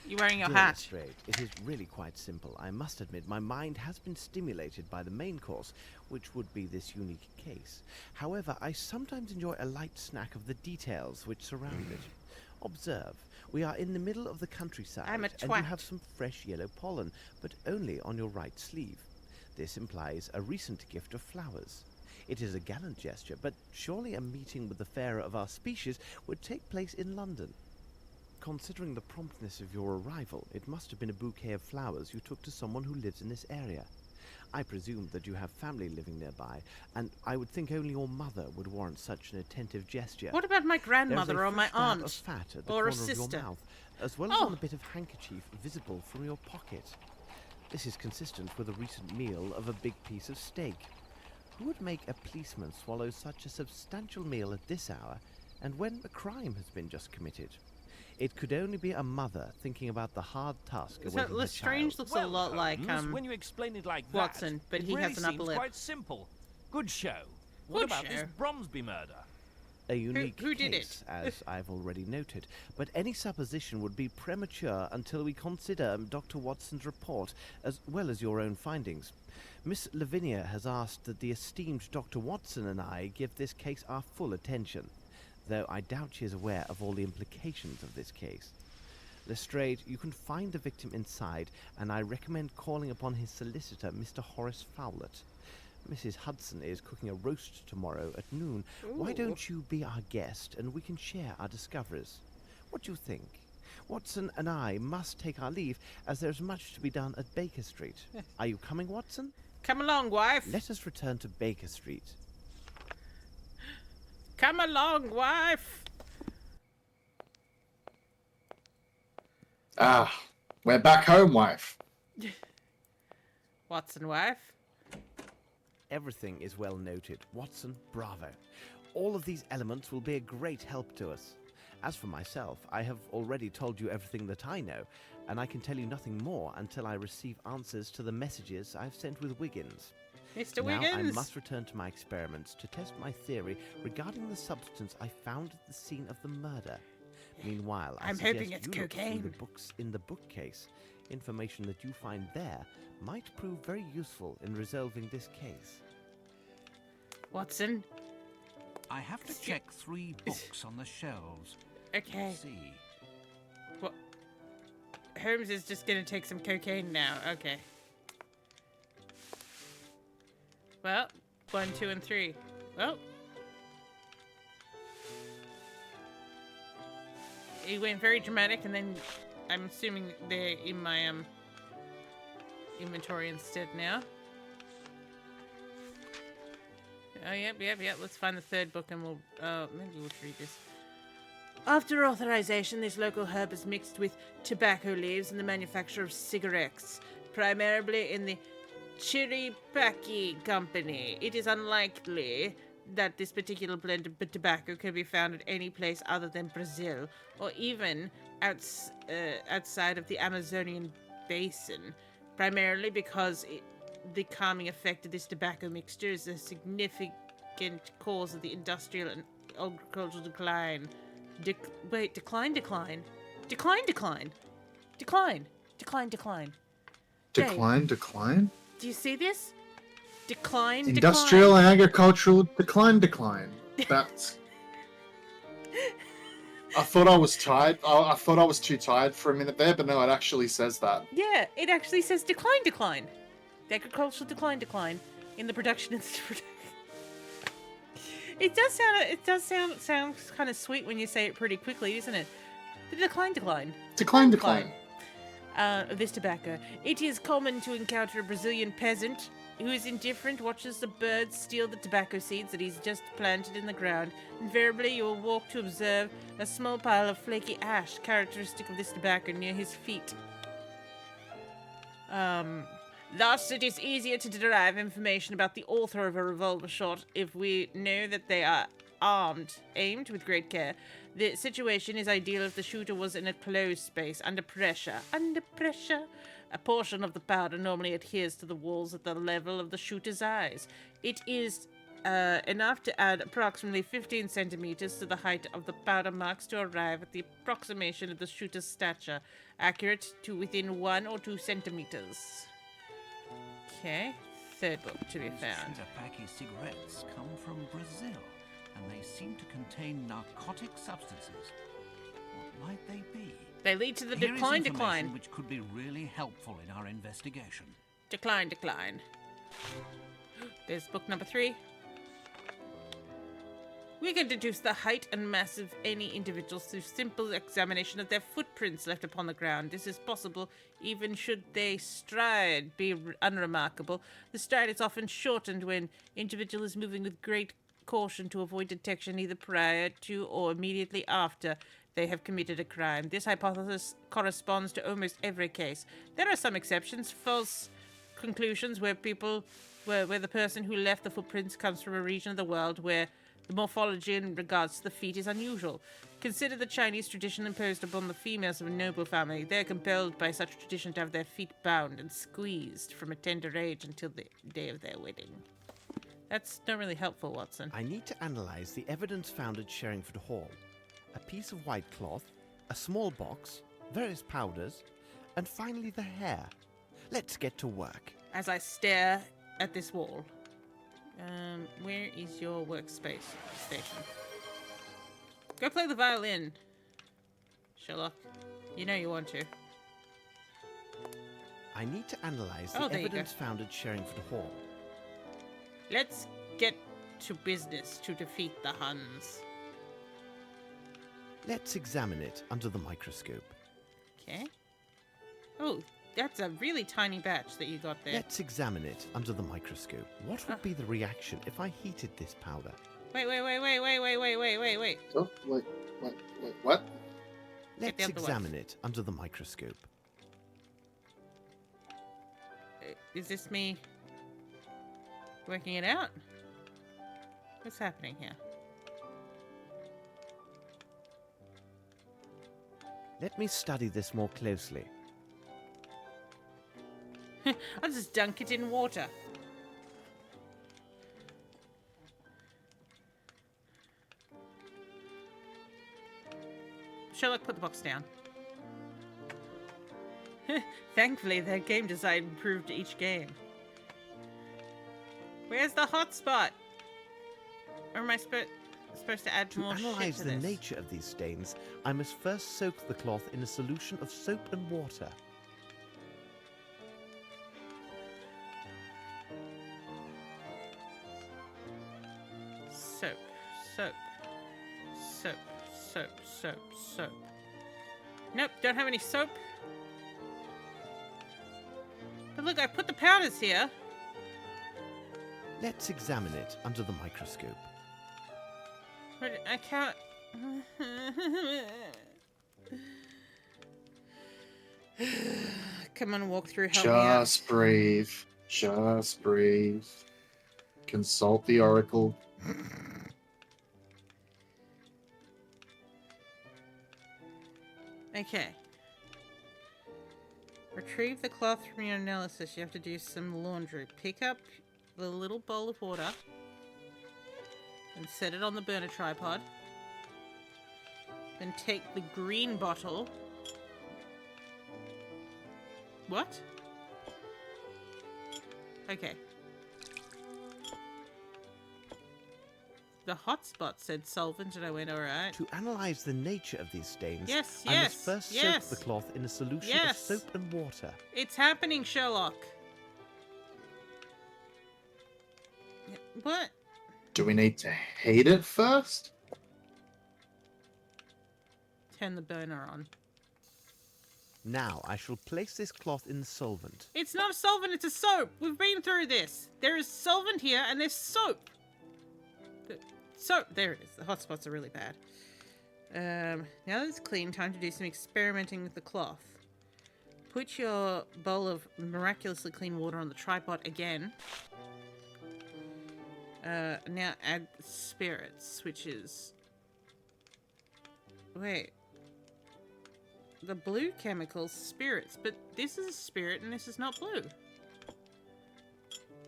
You're wearing your Dear hat. Lestrade, it is really quite simple. I must admit my mind has been stimulated by the main course, which would be this unique case. However, I sometimes enjoy a light snack of the details which surround it. Observe, we are in the middle of the countryside, I'm a and you twat. have some fresh yellow pollen, but only on your right sleeve. This implies a recent gift of flowers. It is a gallant gesture, but surely a meeting with the fairer of our species would take place in London. Considering the promptness of your arrival, it must have been a bouquet of flowers you took to someone who lives in this area. I presume that you have family living nearby, and I would think only your mother would warrant such an attentive gesture. What about my grandmother There or is a my fresh dab aunt? of fat at the Or a corner of sister? your mouth, as well as on a bit of handkerchief visible from your pocket. This is consistent with a recent meal of a big piece of steak. Who would make a policeman swallow such a substantial meal at this hour, and when a crime has been just committed? It could only be a mother thinking about the hard task So awaiting her Lestrange child. looks a lot like when you explain it like Watson, that, but it he really has an upper seems lip. quite simple. Good show. What Good about this show. Bromsby murder? A unique who did case, it? as I've already noted, but any supposition would be premature until we consider Dr. Watson's report, as well as your own findings. Miss Lavinia has asked that the esteemed Dr. Watson and I give this case our full attention, though I doubt she is aware of all the implications of this case. Lestrade, you can find the victim inside, and I recommend calling upon his solicitor, Mr. Horace Fowlett. Mrs. Hudson is cooking a roast tomorrow at noon. Why Ooh. don't you be our guest, and we can share our discoveries? What do you think? Watson and I must take our leave, as there's much to be done at Baker Street. Are you coming, Watson? Come along, wife. Let us return to Baker Street. Come along, wife. Ah, we're back home, wife. Watson, wife. Everything is well noted. Watson, bravo. All of these elements will be a great help to us. As for myself, I have already told you everything that I know, and I can tell you nothing more until I receive answers to the messages I've sent with Wiggins. Mr. Now Wiggins. I must return to my experiments to test my theory regarding the substance I found at the scene of the murder. Meanwhile, I'm suggest hoping it's you look through cocaine. the books in the bookcase. Information that you find there might prove very useful in resolving this case. Watson. I have to check 3 books on the shelves. Okay. Let's see. What? Holmes is just gonna take some cocaine now. Okay. Well, 1, 2, and 3. Well. He went very dramatic, and then I'm assuming they're in my inventory instead now. Oh, yep. Let's find the 3rd book, and we'll maybe we'll read this. After authorization, this local herb is mixed with tobacco leaves in the manufacture of cigarettes, primarily in the Chiripaki Company. It is unlikely that this particular blend of tobacco can be found at any place other than Brazil, or even outside of the Amazonian basin, primarily because the calming effect of this tobacco mixture is a significant cause of the industrial and agricultural decline. Decline. Decline? Do you see this? Decline. Industrial and agricultural decline. That's... I thought I was tired. I thought I was too tired for a minute there, but no, it actually says that. Yeah, it actually says decline. The agricultural decline in the production industry. It does sounds kind of sweet when you say it pretty quickly, isn't it? The decline. Decline. Of this tobacco. It is common to encounter a Brazilian peasant who is indifferent, watches the birds steal the tobacco seeds that he's just planted in the ground. Invariably, you will walk to observe a small pile of flaky ash, characteristic of this tobacco, near his feet. Thus, it is easier to derive information about the author of a revolver shot if we know that they are aimed with great care. The situation is ideal if the shooter was in a closed space, under pressure. A portion of the powder normally adheres to the walls at the level of the shooter's eyes. It is enough to add approximately 15 centimeters to the height of the powder marks to arrive at the approximation of the shooter's stature, accurate to within 1 or 2 centimeters. Okay, third book to be found. Sherlock cigarettes come from Brazil, and they seem to contain narcotic substances. What might they be? They lead to the Here is decline. information which could be really helpful in our investigation. Decline. There's book number 3. We can deduce the height and mass of any individuals through simple examination of their footprints left upon the ground. This is possible even should their stride be unremarkable. The stride is often shortened when individual is moving with great caution to avoid detection either prior to or immediately after they have committed a crime. This hypothesis corresponds to almost every case. There are some exceptions, false conclusions where the person who left the footprints comes from a region of the world where the morphology in regards to the feet is unusual. Consider the Chinese tradition imposed upon the females of a noble family. They are compelled by such tradition to have their feet bound and squeezed from a tender age until the day of their wedding. That's not really helpful, Watson. I need to analyze the evidence found at Sherringford Hall. A piece of white cloth, a small box, various powders, and finally the hair. Let's get to work. As I stare at this wall. Where is your workspace station? Go play the violin, Sherlock. You know you want to. I need to analyze the evidence found at Sherringford Hall. Let's get to business to defeat the Huns. Let's examine it under the microscope. Okay. Oh, that's a really tiny batch that you got there. Let's examine it under the microscope. What would be the reaction if I heated this powder? Wait. Oh, wait, what? Let's examine it under the microscope. Is this me working it out? What's happening here? Let me study this more closely. I'll just dunk it in water. Sherlock, put the box down. Thankfully, their game design improved each game. Where's the hotspot? Or am I supposed to add more shit to this? To analyze the nature of these stains, I must first soak the cloth in a solution of soap and water. Soap. Nope, don't have any soap. But look, I put the powders here. Let's examine it under the microscope. But I can't... Come on, walk through. Help me out. Just breathe. Consult the oracle. Okay. Retrieve the cloth from your analysis. You have to do some laundry. Pick up the little bowl of water and set it on the burner tripod. Then take the green bottle. What? Okay. The hotspot said solvent, and I went, alright. To analyze the nature of these stains, I must first soak the cloth in a solution of soap and water. It's happening, Sherlock. What? Do we need to heat it first? Turn the burner on. Now I shall place this cloth in the solvent. It's not a solvent, it's a soap. We've been through this. There is solvent here and there's soap. Soap, there it is. The hot spots are really bad. Now that it's clean, time to do some experimenting with the cloth. Put your bowl of miraculously clean water on the tripod again. Now add spirits, which is... Wait. The blue chemicals, spirits, but this is a spirit and this is not blue.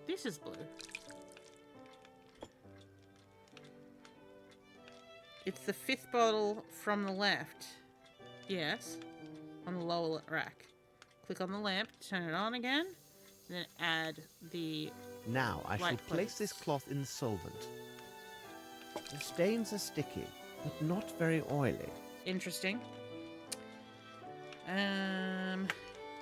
This is blue. It's the 5th bottle from the left. Yes. On the lower rack. Click on the lamp, turn it on again, then add the Now I shall white place this cloth in the solvent. The stains are sticky, but not very oily. Interesting.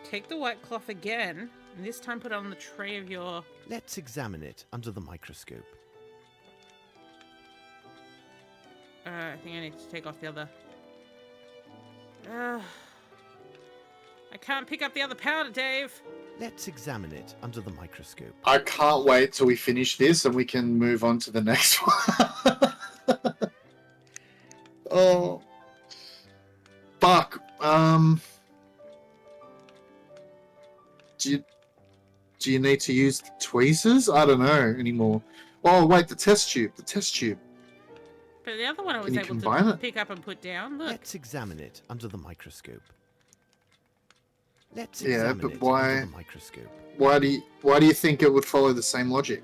Take the white cloth again, and this time put it on the tray of your... Let's examine it under the microscope. I think I need to take off the other... I can't pick up the other powder, Dave. Let's examine it under the microscope. I can't wait till we finish this and we can move on to the next one. Oh. Fuck. Do you need to use the tweezers? I don't know anymore. Oh, wait, the test tube. The test tube. But the other one I was Can you able combine to it? pick up and put down. Look. Let's examine it under the microscope. Let's Yeah, examine but it why? under the microscope. Why do you think it would follow the same logic?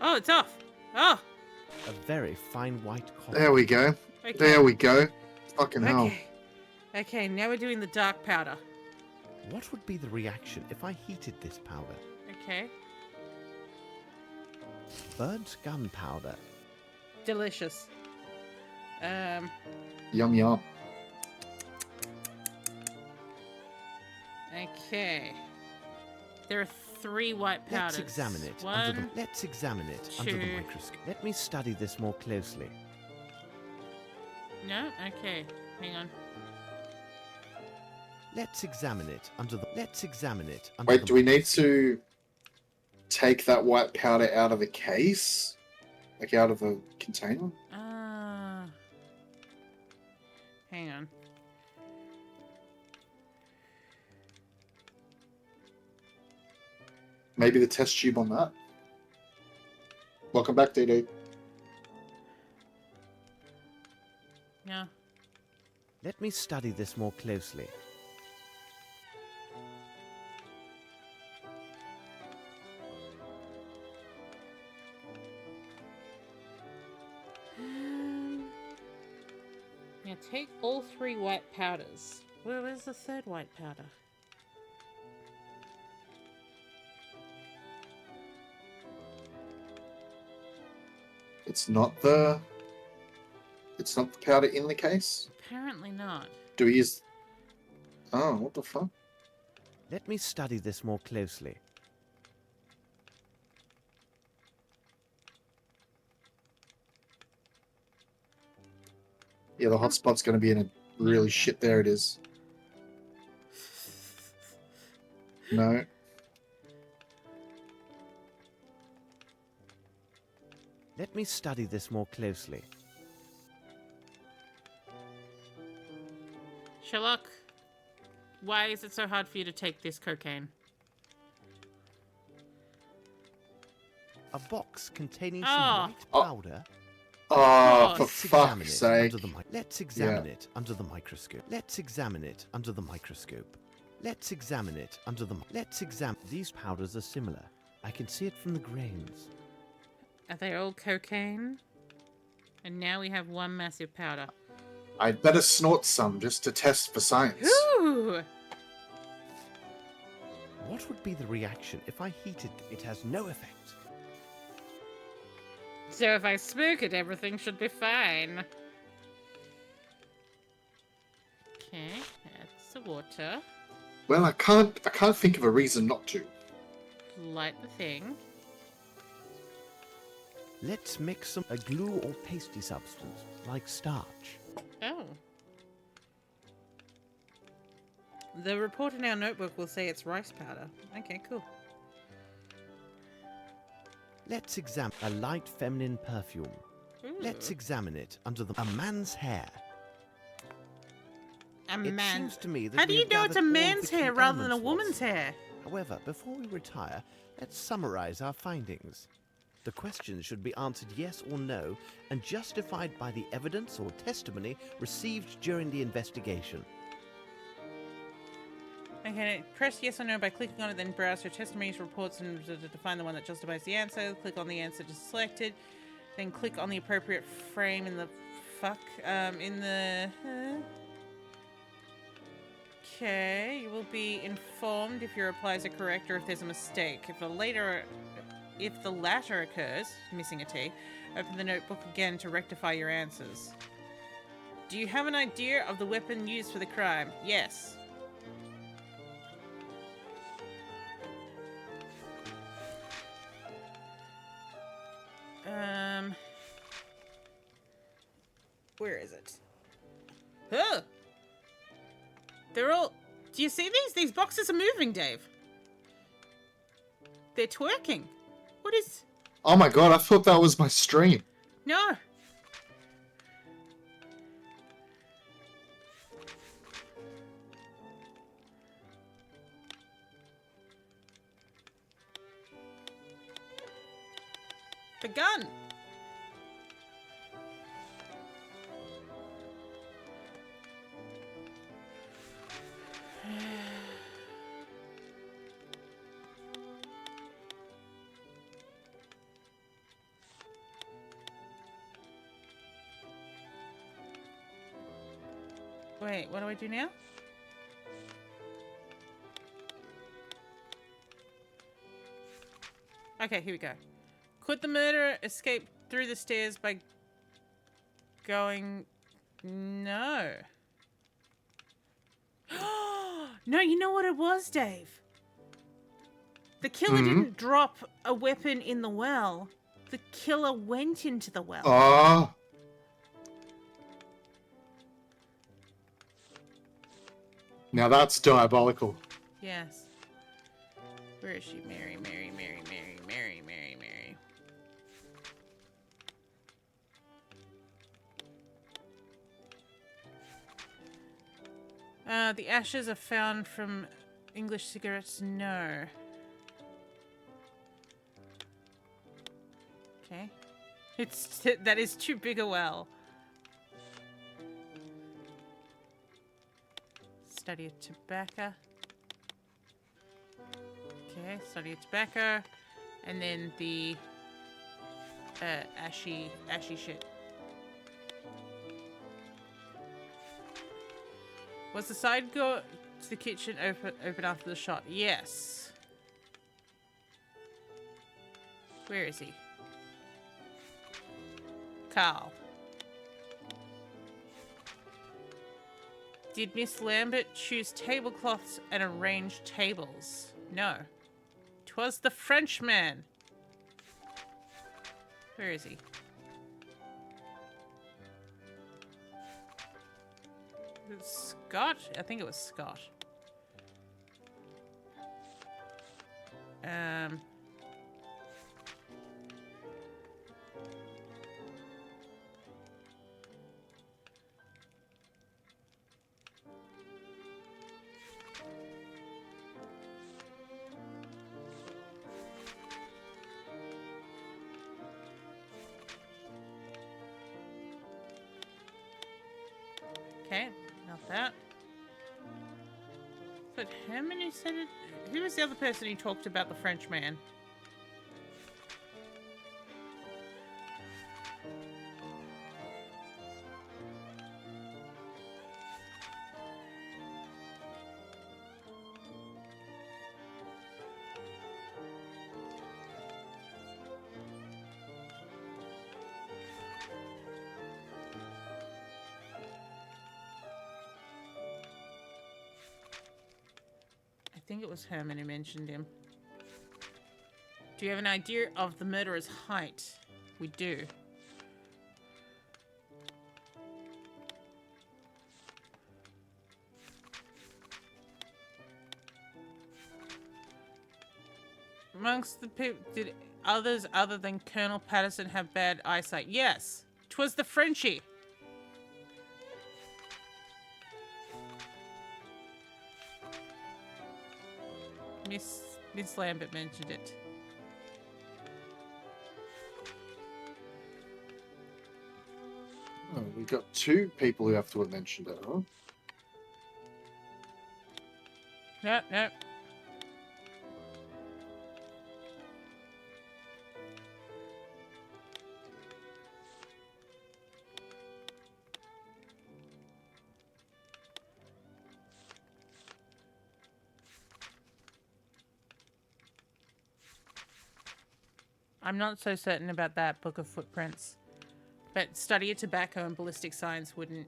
Oh, it's off. Oh. A very fine white copper. There we go. Okay. There we go. Fucking hell. Okay. Okay, now we're doing the dark powder. What would be the reaction if I heated this powder? Okay. Burnt gunpowder. Delicious. Yum yum. Okay. There are 3 white powders. Let's examine it under the Let's examine it under the microscope. Let me study this more closely. No? Okay. Hang on. Let's examine it under the Let's examine it under Wait, the do we need to take that white powder out of the case? Like out of the container? Hang on. Maybe the test tube on that? Welcome back, DD. Yeah. Let me study this more closely. Now take all 3 white powders. Where's the 3rd white powder? It's not the powder in the case? Apparently not. Do we use... Oh, what the fuck? Let me study this more closely. Yeah, the hotspot's going to be in a really shit... There it is. No. Let me study this more closely. Sherlock, why is it so hard for you to take this cocaine? A box containing Oh. some white powder. Oh, for Let's examine fuck's it sake. under the Let's examine Yeah. it under the microscope. Let's examine it under the microscope. Let's examine it under the Let's examine. These powders are similar. I can see it from the grains. Are they all cocaine? And now we have one massive powder. I'd better snort some just to test for science. Ooh! What would be the reaction if I heated it? It has no effect. So if I smoke it, everything should be fine. Okay, that's the water. Well, I can't think of a reason not to. Light the thing. Let's mix a glue or pasty substance, like starch. Oh. The report in our notebook will say it's rice powder. Okay, cool. Let's examine a light feminine perfume. Ooh. Let's examine it under a man's hair. It seems to me that How do we you have know it's a gathered all man's the key hair rather than a elements, woman's Watson. hair? However, before we retire, let's summarize our findings. The questions should be answered yes or no and justified by the evidence or testimony received during the investigation. Okay, press yes or no by clicking on it, then browse your testimonies, reports, and to find the one that justifies the answer. Click on the answer just selected, then click on the appropriate frame in the Okay, you will be informed if your replies are correct or if there's a mistake. If the latter occurs, missing a T, open the notebook again to rectify your answers. Do you have an idea of the weapon used for the crime? Yes. Where is it? Huh! They're all... Do you see these? These boxes are moving, Dave. They're twerking. What is... Oh my god, I thought that was my stream. No. The gun. Wait, what do I do now? Okay, here we go. Could the murderer escape through the stairs by going... No. No, you know what it was, Dave? The killer didn't drop a weapon in the well. The killer went into the well. Oh. Now that's diabolical. Yes. Where is she? Mary, Mary, Mary, Mary, Mary, Mary, Mary. The ashes are found from English cigarettes. No. Okay. That is too big a well. Study of tobacco. Okay, study of tobacco. And then the ashy shit. Was the side door to the kitchen open after the shot? Yes. Where is he? Carl. Did Miss Lambert choose tablecloths and arrange tables? No. 'Twas the Frenchman. Where is he? Scott? I think it was Scott. Okay, not that. But Herman who said it? Who was the other person who talked about the Frenchman? I think it was Herman who mentioned him. Do you have an idea of the murderer's height? We do. Amongst the people, did others other than Colonel Patterson have bad eyesight? Yes. 'Twas the Frenchie. Miss Lambert mentioned it. Oh, we've got 2 people who have to have mentioned it, huh? Nope. I'm not so certain about that book of footprints, but study of tobacco and ballistic science wouldn't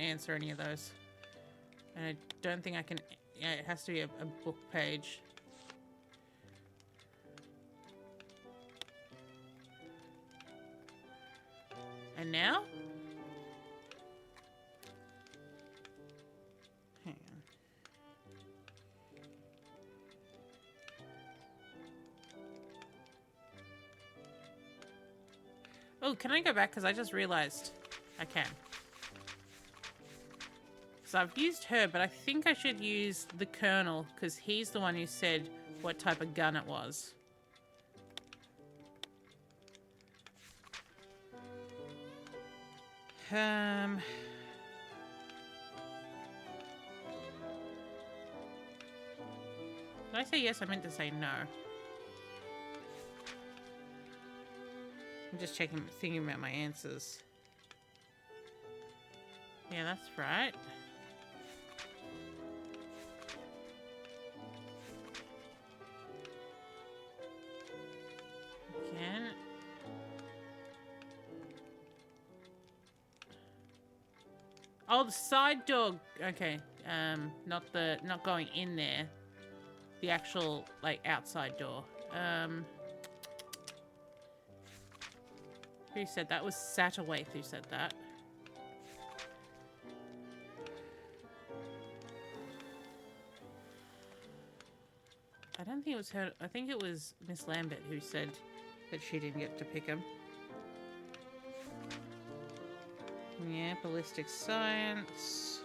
answer any of those. And I don't think I can. Yeah, it has to be a book page. And now? Hang on. Oh, can I go back? Because I just realized I can. So I've used her, but I think I should use the Colonel, because he's the one who said what type of gun it was. Did I say yes? I meant to say no. I'm just thinking about my answers. Yeah, that's right. Again. Oh, the side door. Okay. Not going in there. The actual, like, outside door. Who said that? It was Satterwaite who said that. I don't think it was her. I think it was Miss Lambert who said that she didn't get to pick him. Yeah, ballistic science.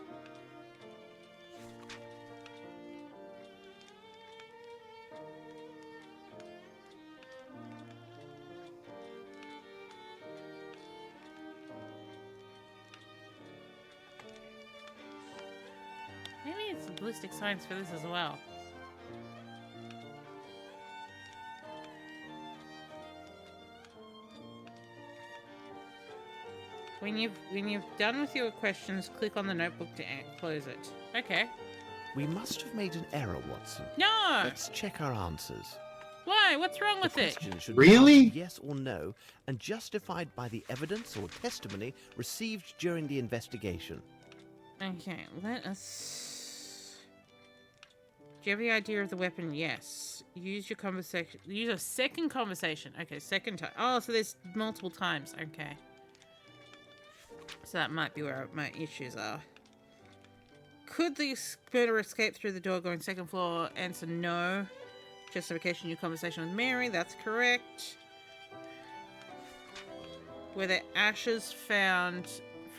Maybe it's ballistic science for this as well. When you've done with your questions, click on the notebook to close it. Okay. We must have made an error, Watson. No! Let's check our answers. Why? What's wrong with it? Question should Really? be answered yes or no, and justified by the evidence or testimony received during the investigation. Okay, let us... Do you have the idea of the weapon? Yes. Use your conversation. Use a second conversation. Okay, second time. Oh, so there's multiple times. Okay. So that might be where my issues are. Could the murderer escape through the door going second floor? Answer no. Justification, your conversation with Mary. That's correct. Were there ashes found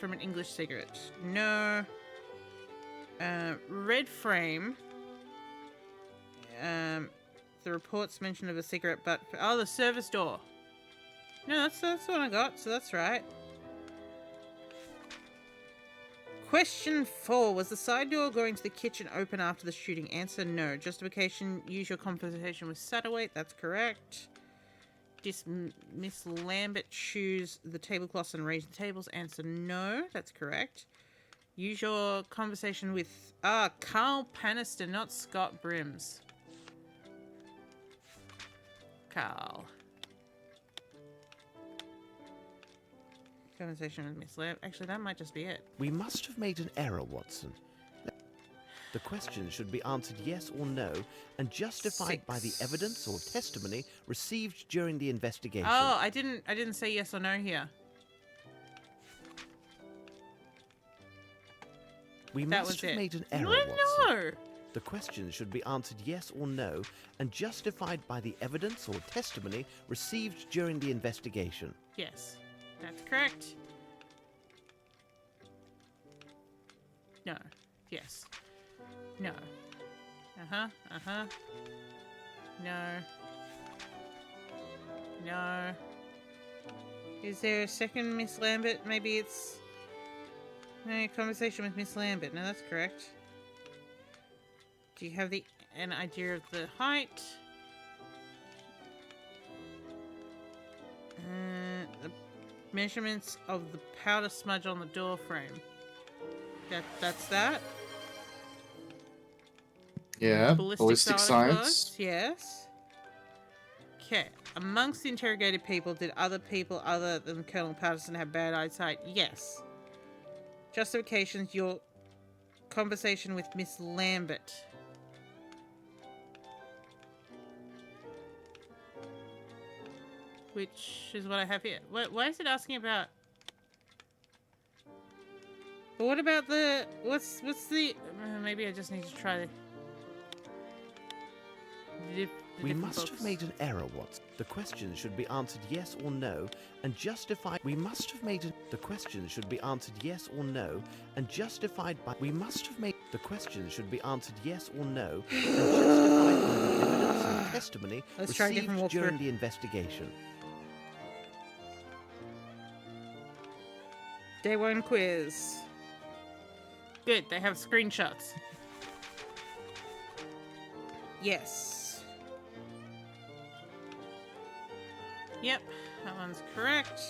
from an English cigarette? No. Red frame. The reports mention of a cigarette butt. Oh, the service door. No, that's what I got, so that's right. Question 4. Was the side door going to the kitchen open after the shooting? Answer no. Justification, use your conversation with Satterwaite. That's correct. Miss Lambert choose the tablecloths and arrange the tables. Answer no. That's correct. Use your conversation with... Carl Pannister, not Scott Brims. Carl. Conversation with Miss Lambert. Actually, that might just be it. We must have made an error, Watson. The question should be answered yes or no and justified by the evidence or testimony received during the investigation. Oh, I didn't say yes or no here. We That must was have it. made an error, Watson. No. The question should be answered yes or no and justified by the evidence or testimony received during the investigation. Yes, that's correct. No. Yes. No. Uh-huh. Uh-huh. No. No. Is there a second Miss Lambert? Maybe it's... No, conversation with Miss Lambert. No, that's correct. Do you have an idea of the height? The measurements of the powder smudge on the door frame. That's that? Yeah, ballistic science. Yes. Okay. Amongst the interrogated people, did other people other than Colonel Patterson have bad eyesight? Yes. Justifications, your conversation with Miss Lambert. Which is what I have here. Why is it asking about... But what about the... What's the... maybe I just need to try... We must have made an error, Watson. The question should be answered yes or no and justified. We must have made a... The question should be answered yes or no and justified by... We must have made... The question should be answered yes or no and justified by the evidence and testimony received during the investigation. Day 1 quiz. Good, they have screenshots. Yes. Yep, that one's correct.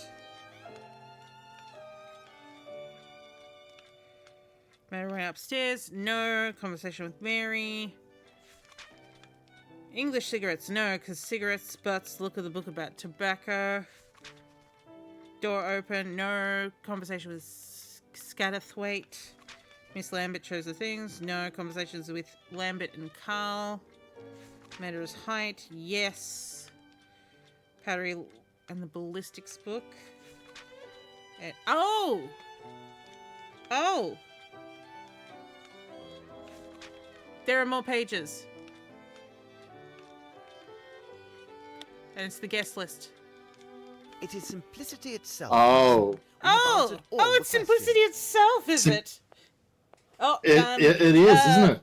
Mary went upstairs. No. Conversation with Mary. English cigarettes. No, because cigarettes, butts. Look at the book about tobacco. Door open. No. Conversation with Scatterthwaite. Miss Lambert chose the things. No. Conversations with Lambert and Carl. Matter's height. Yes. Powdery and the ballistics book. And oh! There are more pages. And it's the guest list. It is simplicity itself. Oh. It's simplicity itself, is it? Oh, it is, isn't it?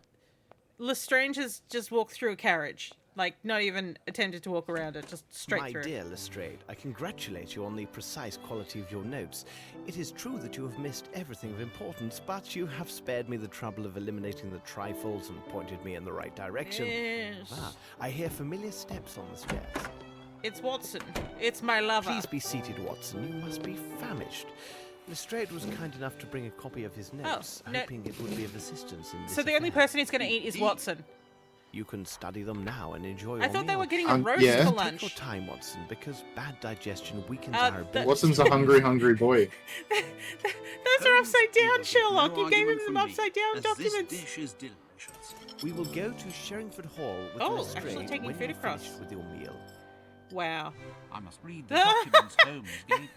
Lestrange has just walked through a carriage. Like, not even attempted to walk around it, just straight through. My dear Lestrade, I congratulate you on the precise quality of your notes. It is true that you have missed everything of importance, but you have spared me the trouble of eliminating the trifles and pointed me in the right direction. Yes. I hear familiar steps on the stairs. It's Watson. It's my lover. Please be seated, Watson. You must be famished. Lestrade was kind enough to bring a copy of his notes, hoping it would be of assistance in this So the only person he's going to eat is Watson. You can study them now and enjoy your I thought meal. they were getting a roast for lunch. Take your time, Watson, because bad digestion weakens our ability. Watson's a hungry boy. Those are upside down, Sherlock. You gave him them upside down documents. This dish is delicious. We will go to Sherringford Hall with Lestrade actually taking when food you're across. finished with your meal. Wow. I must read the documents Holmes gave me.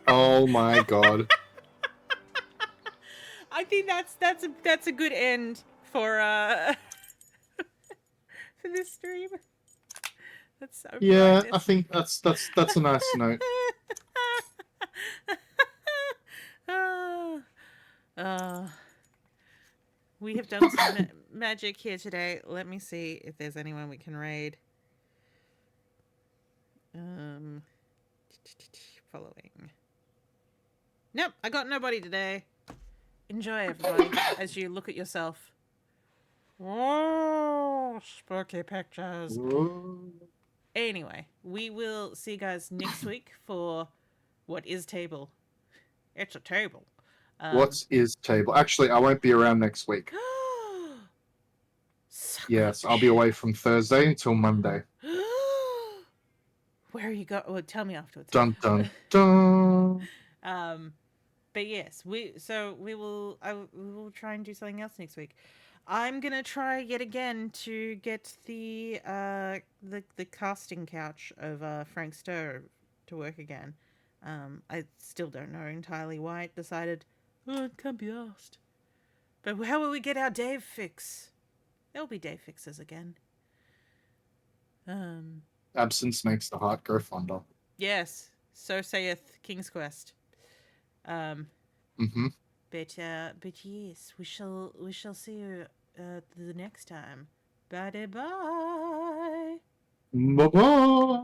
Oh my god. I think that's a good end for for this stream. That's so Yeah, brilliant. I think that's a nice note. We have done some magic here today. Let me see if there's anyone we can raid. Following. Nope, I got nobody today. Enjoy, everybody, as you look at yourself. Whoa, spooky pictures. Whoa. Anyway, we will see you guys next week for What Is Table. It's a table. What is table? Actually, I won't be around next week. Yes, I'll be away from Thursday until Monday. Where are you going? Well, tell me afterwards. Dun dun dun. But yes, we will we will try and do something else next week. I'm gonna try yet again to get the casting couch of Frank Stowe to work again. I still don't know entirely why it decided. Oh, it can't be asked. But how will we get our Dave fix? There'll be Dave fixes again. Absence makes the heart grow fonder. Yes, so saith King's Quest. Mm-hmm. But yes, we shall see you the next time. Bye bye. Bye-bye.